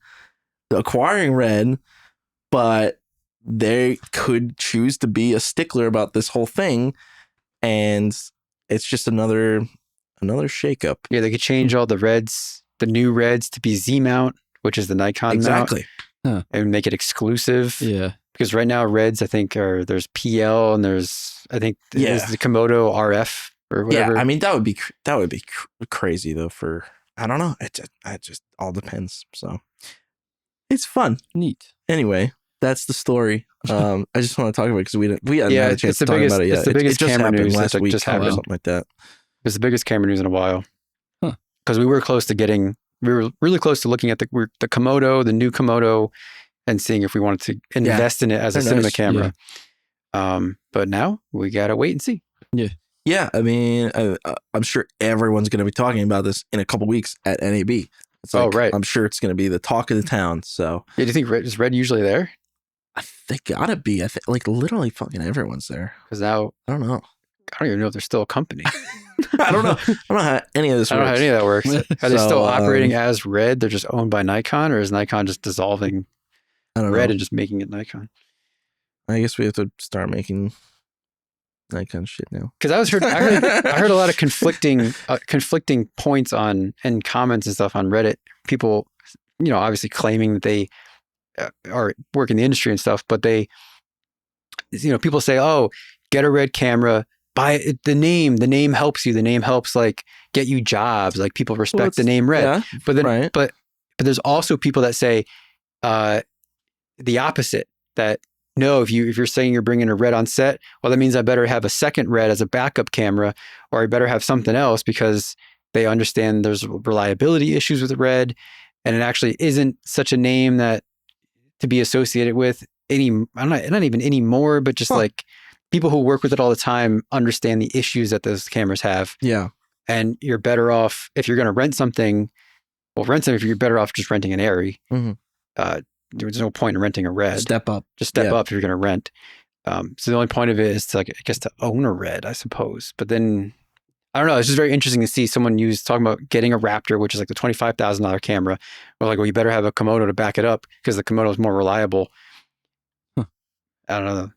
acquiring Red, but they could choose to be a stickler about this whole thing and it's just another shakeup. Yeah, they could change all the reds, the new reds to be Z mount, which is the Nikon Exactly. mount, and make it exclusive. Yeah. Because right now reds, I think, there's PL and there's there's the Komodo RF or whatever. Yeah, I mean that would be crazy though. For I don't know, it just all depends. So it's fun. Neat. Anyway, that's the story. I just want to talk about it because we hadn't had a chance to talk about it yet. It's the biggest just camera happened news last that week just or happened. something like that. It's the biggest camera news in a while. Because we were close to getting, we were really close to looking at the Komodo, the new Komodo, and seeing if we wanted to invest in it as a cinema camera. Yeah. But now we gotta wait and see. Yeah. I mean, I'm sure everyone's going to be talking about this in a couple weeks at NAB. It's like, right. I'm sure it's going to be the talk of the town. So yeah, do you think is red usually there? They gotta be. I think like literally fucking everyone's there. Because now I don't know. I don't even know if they're still a company. I don't know. I don't know how any of this works. I don't know how any of that works. Are they So, still operating as red? They're just owned by Nikon, or is Nikon just dissolving I don't red know. and just making it Nikon? I guess we have to start making Nikon shit now. Because I heard a lot of conflicting points on and comments and stuff on Reddit. People, obviously claiming that they are work in the industry and stuff, but they, people say, "Oh, get a red camera, buy it, the name helps you. The name helps like get you jobs. Like people respect the name red." Yeah, But then, right. but there's also people that say the opposite. That no, if you're saying you're bringing a red on set, well, that means I better have a second red as a backup camera, or I better have something else because they understand there's reliability issues with red, and it actually isn't such a name that to be associated with not even anymore, but just like people who work with it all the time understand the issues that those cameras have. Yeah. And you're better off if you're going to rent something. Well, if you're better off just renting an Airy. Mm-hmm. There's no point in renting a red. Step up. Just step up if you're going to rent. So the only point of it is to to own a red, I suppose. But then I don't know. It's just very interesting to see someone talking about getting a Raptor, which is like the $25,000 camera. Or like, well, you better have a Komodo to back it up because the Komodo is more reliable. I don't know.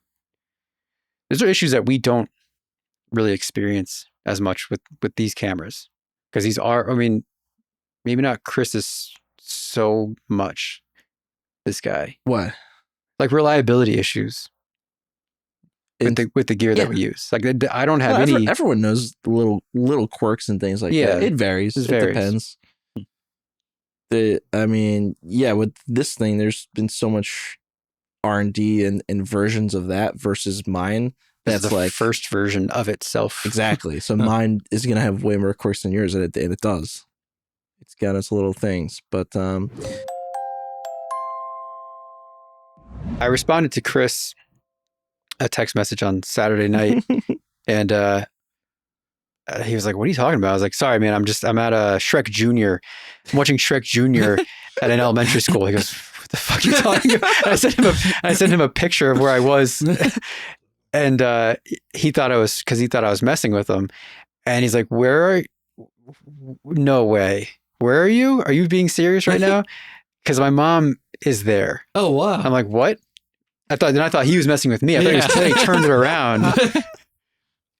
Those are issues that we don't really experience as much with these cameras because maybe not Chris's so much. This guy, What? Like reliability issues with the gear that we use. Like I don't have any. Everyone knows the little quirks and things like that. It varies. It depends. With this thing, there's been so much R&D and versions of that versus mine. That's the like first version of itself. Exactly. So mine is gonna have way more quirks than yours, and it does. It's got its little things, but I responded to Chris a text message on Saturday night, and he was like, "What are you talking about?" I was like, "Sorry, man. I'm at Shrek Junior. I'm watching Shrek Junior at an elementary school." He goes, "What the fuck are you talking about?" And I sent him a picture of where I was, and he thought I was messing with him, and he's like, No way. Where are you? Are you being serious right now? Because my mom is there." Oh wow! I'm like, "What?" I thought he was messing with me. I thought he was playing, turned it around.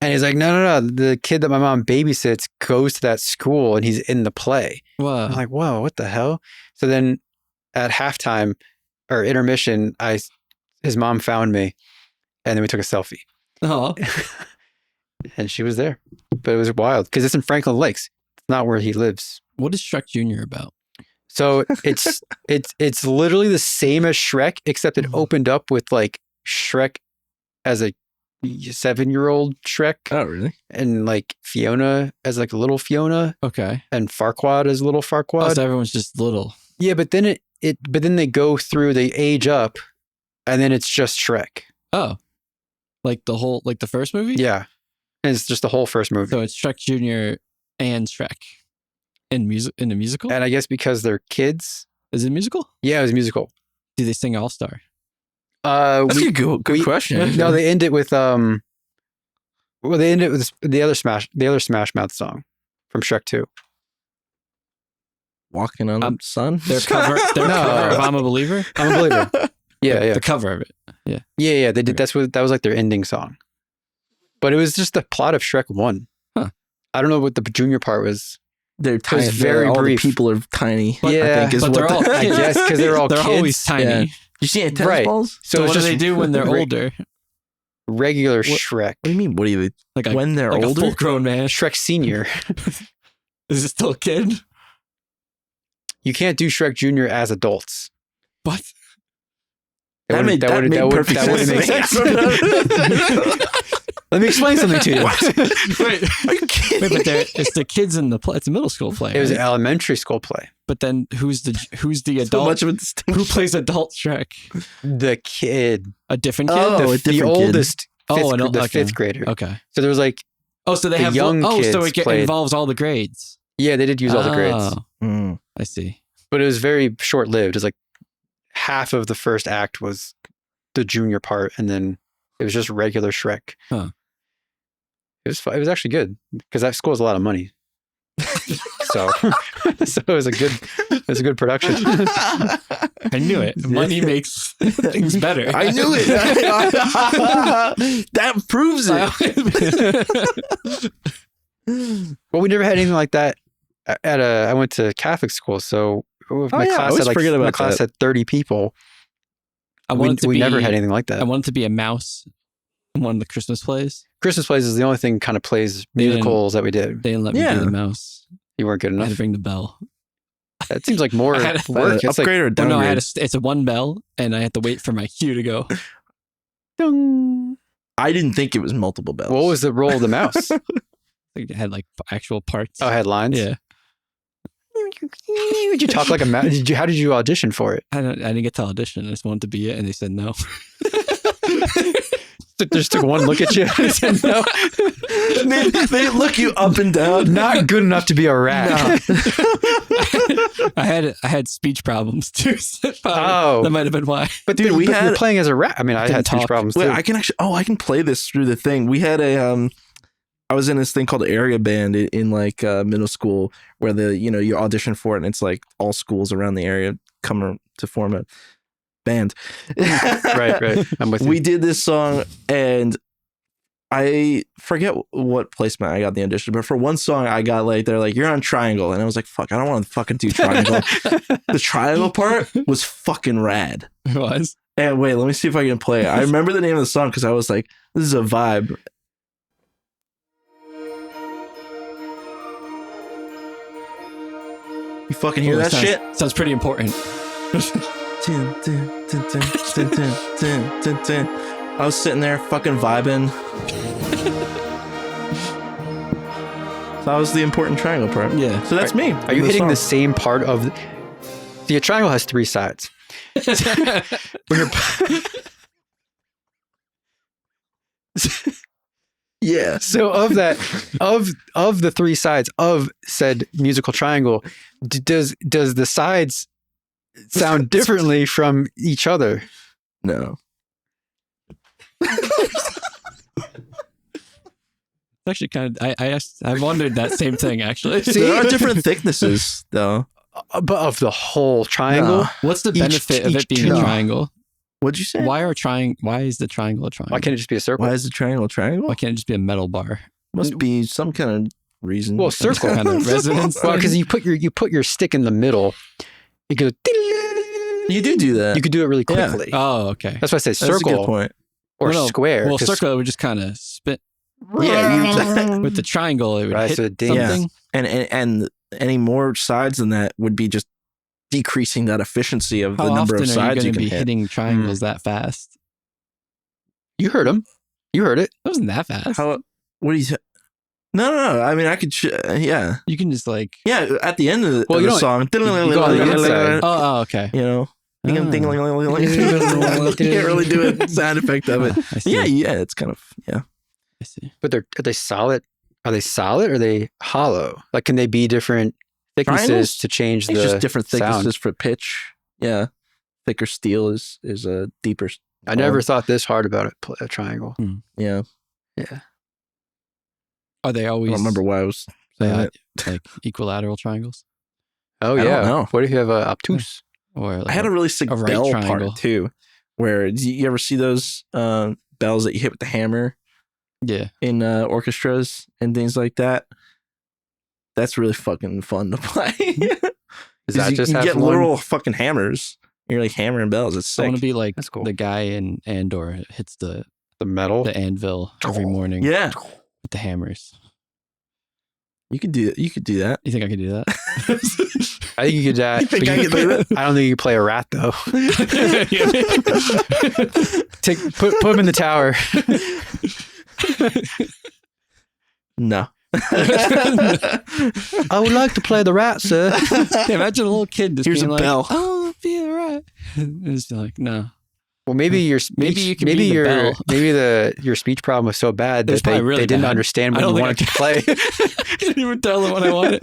And he's like, no. The kid that my mom babysits goes to that school and he's in the play. Wow. I'm like, whoa, what the hell? So then at halftime or intermission, his mom found me and then we took a selfie. Oh. And she was there. But it was wild because it's in Franklin Lakes. It's not where he lives. What is Shrek Jr. about? So it's literally the same as Shrek, except it opened up with like Shrek as a 7-year-old Shrek. Oh, really? And like Fiona as like little Fiona. Okay. And Farquaad as little Farquaad. Oh, so everyone's just little. Yeah, but then then they go through, they age up, and then it's just Shrek. Oh, like the first movie? Yeah, and it's just the whole first movie. So it's Shrek Jr. and Shrek. In the musical? And I guess because they're kids. Is it a musical? Yeah, it was a musical. Do they sing All Star? That's a good question. No, they end it with they end it with the other Smash Mouth song from Shrek 2. Walking on the Sun? Their cover of I'm a Believer? I'm a Believer. Yeah. The cover of it. Yeah. Yeah. They did. That was like their ending song. But it was just the plot of Shrek 1. Huh. I don't know what the junior part was. They're tiny. very all brief. The people are tiny. Yeah, I think is but what they're all I guess because they're all they're kids. always tiny. Yeah. You see any tennis Right. balls? So it's what do just they do when they're re- older? Regular Shrek. What do you mean? What do you Like when they're like older? a full-grown man. Shrek Senior. Is it still a kid? You can't do Shrek Junior as adults. What? That made perfect wouldn't make sense. sense. Let me explain something to you. Wait, Are you kidding? but it's the kids in the play. It's a middle school play. It was an right? elementary school play. But then who's the so adult? much of a Who distinction. plays adult Shrek? The kid. A different kid. Oh, a the different kid. oldest okay. fifth grader. Okay. So there was like, Oh, so they The have young so kids it played- involves all the grades. yeah, they did use all the grades. Oh, Mm. I see. But it was very short lived. It was like half of the first act was the junior part, and then it was just regular Shrek. Huh. It was fun. It was actually good because that school has a lot of money. so it was a good production. I knew it. Money makes things better. I knew it. That proves it. Well, we never had anything like that I went to Catholic school, so my yeah, I class always had forget my about class that. had 30 people. We never had anything like that. I wanted to be a mouse in one of the Christmas plays. Christmas plays is the only thing kind of plays musicals that we did. They didn't let me Yeah. be the mouse. You weren't good I had enough. to ring the bell. That seems like more I had a- work. It's like, Upgrade or Oh, downgrade? no, it's a one bell, and I had to wait for my cue to go. ding. I didn't think it was multiple bells. What was the role of the mouse? It had like actual parts. Oh, headlines. Yeah. Did you talk like a mouse? How did you audition for it? I didn't get to audition. I just wanted to be it, and they said no. They just took one look at you and said no. they look you up and down. Not good enough to be a rat. I had speech problems too. So Oh. that might have been why. But Dude, dude, you're playing as a rat. I mean, I Didn't had speech talk. problems Wait, too. I can actually. Oh, I can play this through the thing. We had a. I was in this thing called area band in like middle school, where you audition for it, and it's like all schools around the area come to form a band. Right. I'm with you. We did this song, and I forget what placement I got the audition, but for one song I got like they're like, you're on triangle, and I was like, fuck, I don't want to fucking do triangle. The triangle part was fucking rad. It was. And wait, let me see if I can play it. I remember the name of the song because I was like, this is a vibe. You fucking hear Oh, that sounds, shit? Sounds pretty important. I was sitting there fucking vibing. So that was the important triangle part. Yeah. So that's me. Are you hitting the same part of See, a triangle has three sides. When you're Yeah. So of that, of the three sides of said musical triangle, does the sides sound differently from each other? No. Actually, kind of. I wondered that same thing. Actually, There are different thicknesses, though. But of the whole triangle? No. what's the benefit of each it being tube. a triangle? What'd you say? Why is the triangle a triangle? Why can't it just be a circle? Why is the triangle a triangle? Why can't it just be a metal bar? Must be some kind of reason. Well, circle. Kind of resonance. Well, because you put your stick in the middle, it goes. You do that. You could do it really Yeah. quickly. Oh, okay. That's why I say That's a good circle point. or No, square. Well, 'cause- circle would just kind of spin. Yeah, With the triangle, it would Right, hit so it dings. something. and any more sides than that would be just decreasing that efficiency of How the number often of are you sides going you to can be hit. hitting triangles that fast? You heard him. You heard it. That wasn't that fast. How? What do you? No. I mean, I could. Yeah. You can just like. Yeah. At the end of the, Well, of you the don't- song, you go on the inside. Oh, okay. you know. Ding, Ah. ding, you can't really do a sound effect of it. I see. Yeah, it's kind of I see. But are they solid? Are they solid or are they hollow? Like, can they be different thicknesses Triangles? to change It's the just different thicknesses sound? for pitch. Yeah, thicker steel is a deeper. I never thought this hard about a triangle. Yeah, Yeah. Are they I always don't remember why I was saying it. like equilateral triangles? Oh, I don't yeah. know. What if you have a obtuse? Or like I had a really sick a right bell triangle. part too, where you ever see those bells that you hit with the hammer yeah. in orchestras and things like that? That's really fucking fun to play. Is that just you have get one? literal fucking hammers. You're like hammering bells. It's I sick. want to be like That's cool. the guy in Andor hits the metal? anvil every morning Yeah, with the hammers. you could do that. You think I could do that? I think you could. You think I could do that? I don't think you could play a rat though. Put him in the tower. No. I would like to play the rat, sir. Yeah, imagine a little kid just Here's being a like, bell. "Oh, be a rat." And it's like, no. Well, maybe your Maybe you can be the bell. your speach problem was so bad It was that they, probably really they didn't bad. understand what I you don't wanted to play. I didn't even tell them what I wanted.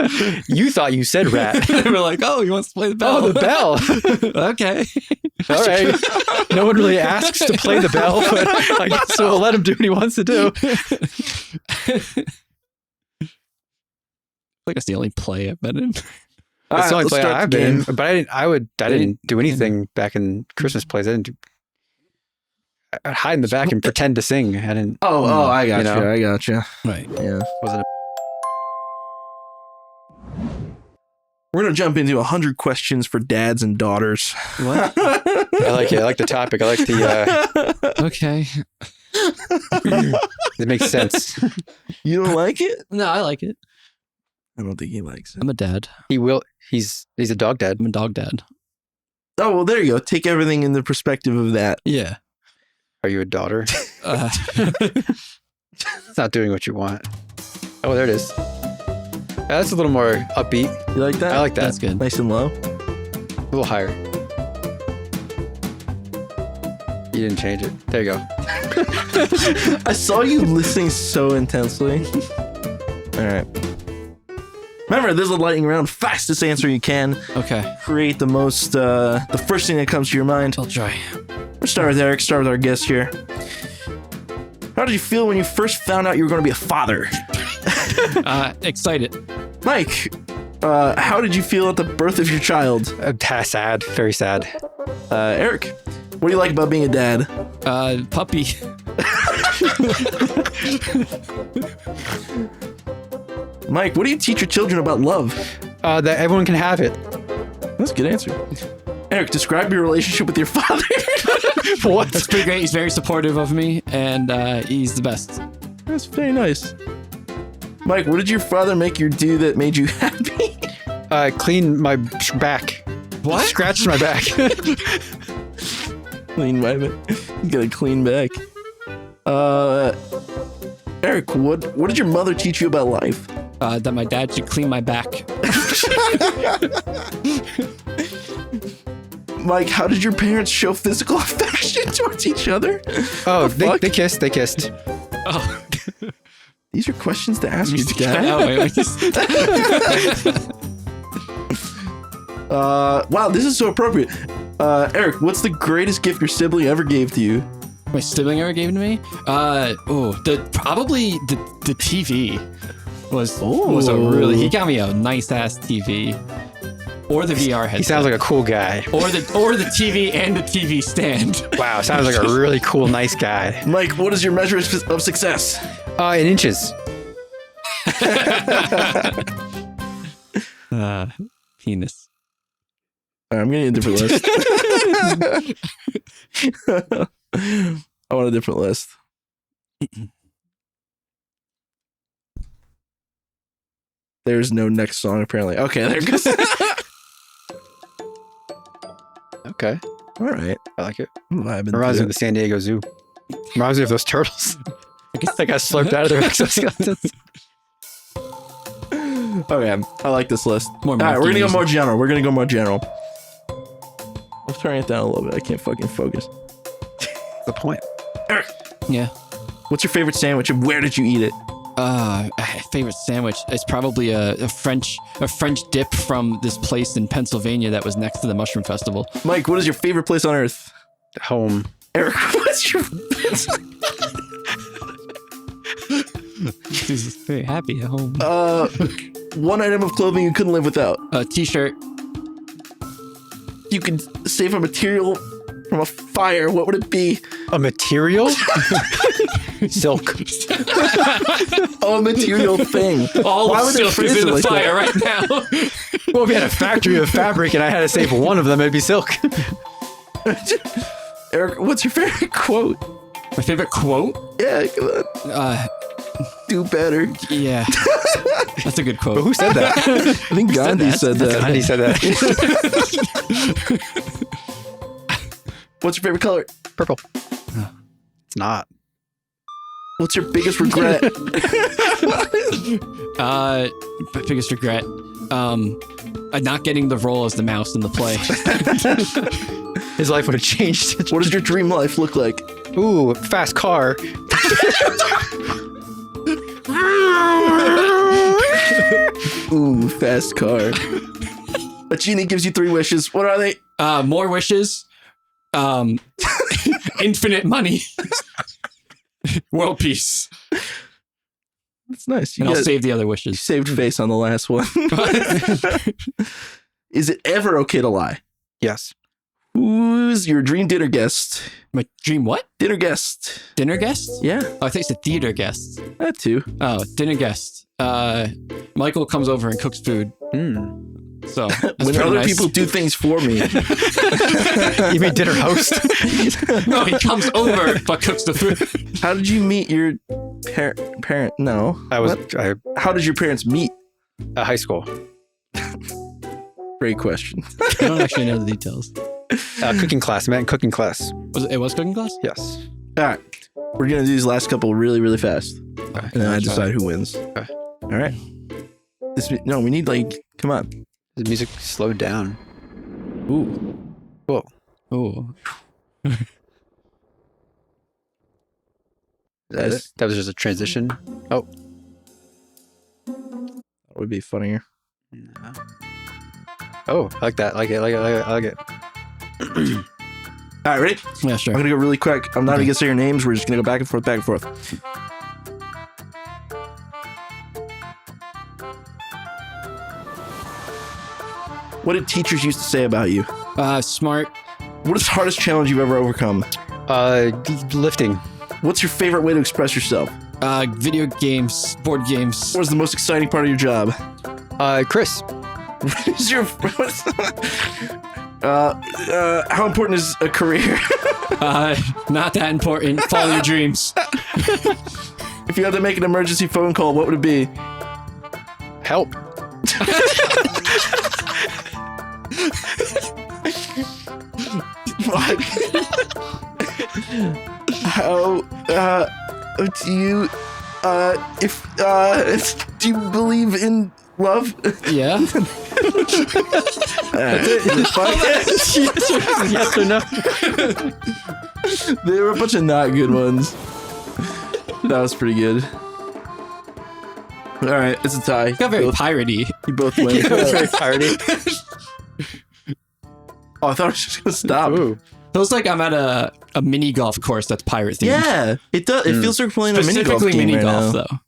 You thought you said rat. They were like, "Oh, he wants to play the bell." Oh, the bell. Okay. All right. No one really asks to play the bell, but I guess we'll let him do what he wants to do. Like that's the only play I've been in. That's the only let's play start I've the been in, game. but I didn't do anything back in Christmas plays. I'd hide in the back and pretend to sing. I didn't. Oh, I got You you. know? I got you. Right. Yeah. Wasn't. We're gonna jump into 100 questions for dads and daughters. What? I like it. I like the topic. I like the. Okay. It makes sense. You don't like it? No, I like it. I don't think he likes it. I'm a dad. He will. He's a dog dad. I'm a dog dad. Oh well, there you go. Take everything in the perspective of that. Yeah. Are you a daughter? Uh, It's not doing what you want. Oh, there it is. Yeah, that's a little more upbeat. You like that? I like that. that's good. Nice and low. A little higher. You didn't change it. There you go. I saw you listening so intensely. All right. Remember, this is a lightning round. Fastest answer you can. Okay. Create the most, the first thing that comes to your mind. I'll try. We'll start with Eric. Start with our guest here. How did you feel when you first found out you were going to be a father? Excited. Mike, how did you feel at the birth of your child? Sad. Very sad. Eric, what do you like about being a dad? Puppy. Mike, what do you teach your children about love? That everyone can have it. That's a good answer. Eric, describe your relationship with your father. What? That's pretty great. He's very supportive of me, and he's the best. That's very nice. Mike, what did your father make you do that made you happy? Clean my back. What? Scratched my back. Clean my back. You got a clean back. Eric, what did your mother teach you about life? That my dad should clean my back. Mike, how did your parents show physical affection towards each other? Oh, fuck? they kissed. They kissed. Oh. These are questions to ask your Oh, dad. wait. Wow, this is so appropriate. Eric, what's the greatest gift your sibling ever gave to you? My sibling ever gave to me? Probably the TV was a really. He got me a nice ass TV, or the VR headset. He sounds like a cool guy. or the TV and the TV stand. Wow, sounds like a really cool, nice guy. Mike, what is your measure of success? In inches. Penis. All right, I'm getting a different list. I want a different list. There's no next song, apparently. Okay, there it goes. Okay, All right. I like it. I'm vibing. Reminds me to of the San Diego Zoo. Reminds me of those turtles. They got slurped out of their exoskeletons. it. Okay, I like this list. More All right, we're gonna monkey go more music. general. We're gonna go more general. I'm turning it down a little bit. I can't fucking focus. The point. Eric, Yeah. what's your favorite sandwich and where did you eat it? Favorite sandwich. It's probably a French dip from this place in Pennsylvania that was next to the Mushroom Festival. Mike, what is your favorite place on earth? Home. Eric, what's your He's very happy at home. one item of clothing you couldn't live without? A t-shirt. You could save a material from a fire. What would it be? A material? Silk. A material thing. All Why of would they silk phrase is in it the like fire that? right now. Well, if we had a factory of fabric and I had to save one of them, it'd be silk. Eric, what's your favorite quote? My favorite quote? Yeah, come on. Do better. Yeah. That's a good quote. But who said that? I think Gandhi said that. Andy said that. What's your favorite color? Purple. It's not. What's your biggest regret? Biggest regret. Not getting the role as the mouse in the play. His life would have changed. What does your dream life look like? Ooh, fast car. Ooh, fast car. A genie gives you 3 wishes. What are they? More wishes. Infinite money. World peace. That's nice. And I'll save the other You wishes. saved face on the last one. Is it ever okay to lie? Yes. Who's your dream dinner guest? My dream what? Dinner guest. Dinner guest? Yeah, Oh, I think it's a theater guest. that too. Oh, dinner guest. Michael comes over and cooks food. So that's When pretty other nice. people do things for me. You mean dinner host? No, he comes over but cooks the food. How did you meet your parent? No. I was What? How did your parents meet? high school. Great question. I don't actually know the details. Cooking class. Met in cooking class. It was cooking class? Yes. All right. We're going to do these last couple really, really fast. Okay. And then I decide who wins. Okay. All right. No, we need come on. The music slowed down. Ooh. Whoa. Oh. That That was just a transition. Oh. would be funnier. Oh, I like that. I like it. All right, ready? Yeah, sure. I'm going to go really quick. I'm not Okay. even going to say your names. We're just going to go back and forth, back and forth. What did teachers used to say about you? Smart. What is the hardest challenge you've ever overcome? Lifting. What's your favorite way to express yourself? Video games, board games. What is the most exciting part of your job? Chris. What is your how important is a career? Not that important. Follow your dreams. If you had to make an emergency phone call, what would it be? Help. What? How do you do you believe in love? Yeah. Yes or no? There were a bunch of not good ones. That was pretty good. All right, it's a tie. Got very piratey. You both win. It was very piratey. Oh, I thought I was just gonna stop. Ooh. Feels like I'm at a mini golf course that's pirate themed. Yeah, it does. It feels like we're playing a mini golf Specifically game mini right golf now. though.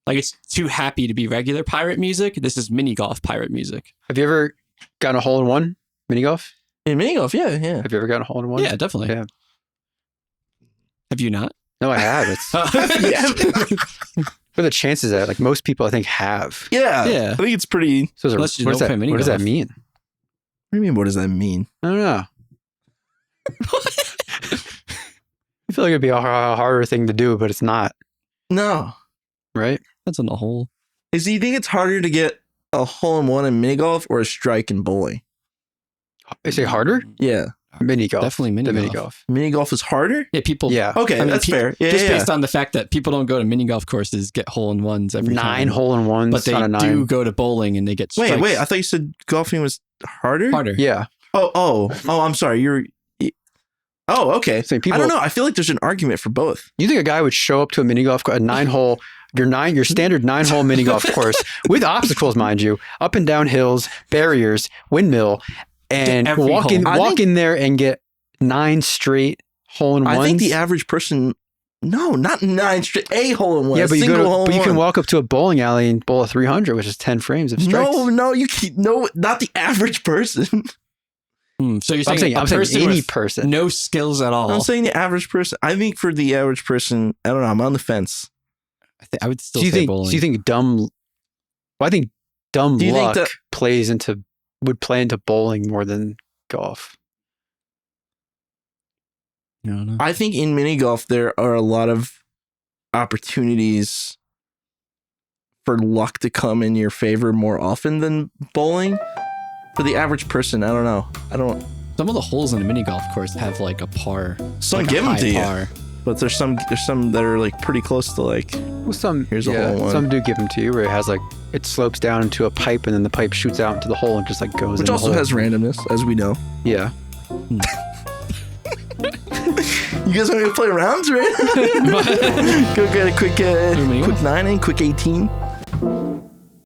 Like it's too happy to be regular pirate music. This is mini golf pirate music. Have you ever gotten a hole in one mini golf? In mini golf, yeah. Have you ever gotten a hole in one? Yeah, definitely. Yeah. Have you not? No, I have. It's what are the chances that like most people I think have. Yeah. Yeah. I think it's pretty. So Unless you what does don't that play mini what does that golf. mean? What do you mean? What does that mean? I don't know. I feel like it'd be a harder thing to do, but it's not, No. right? That's in the hole. Do you think it's harder to get a hole in one in mini golf or a strike in bowling? I say harder? Yeah. Mini golf. Definitely mini the golf. mini golf. Mini golf is harder? Yeah, people. Yeah. Okay, I mean, that's fair. Yeah, just yeah, based on the fact that people don't go to mini golf courses, get hole in ones every 9 time. hole in ones. But they on a do 9. go to bowling and they get strikes. Wait. I thought you said golfing was harder? Harder. Yeah. Oh, I'm sorry. Oh, okay. So people, I don't know. I feel like there's an argument for both. You think a guy would show up to a mini golf, a 9-hole, your standard 9-hole mini golf course with obstacles, mind you, up and down hills, barriers, windmill, and Every walk hole. in there and get 9 straight hole in ones? I think the average person. No, not 9 straight. A hole in one. Yeah, but hole in you can one. walk up to a bowling alley and bowl a 300, which is 10 frames of strikes. No, you can't. No, not the average person. So you're I'm saying saying any person. no skills at all? I'm saying the average person. I think for the average person, I don't know. I'm on the fence. I would still Do you say think? bowling. Do you think dumb? Well, I think dumb Do you think luck that- would play into bowling more than golf. I don't know. I think in mini golf there are a lot of opportunities for luck to come in your favor more often than bowling. For the average person, I don't know. Some of the holes in a mini golf course have like a par. Some like a give them high to you, par. but there's some that are like pretty close to like. Well, Here's a hole one. Some do give them to you where it has like it slopes down into a pipe and then the pipe shoots out into the hole and just like goes. Which in also the hole. has randomness, as we know. Yeah. You guys want to play rounds, right? Go get a quick many quick ones? 9 and quick 18.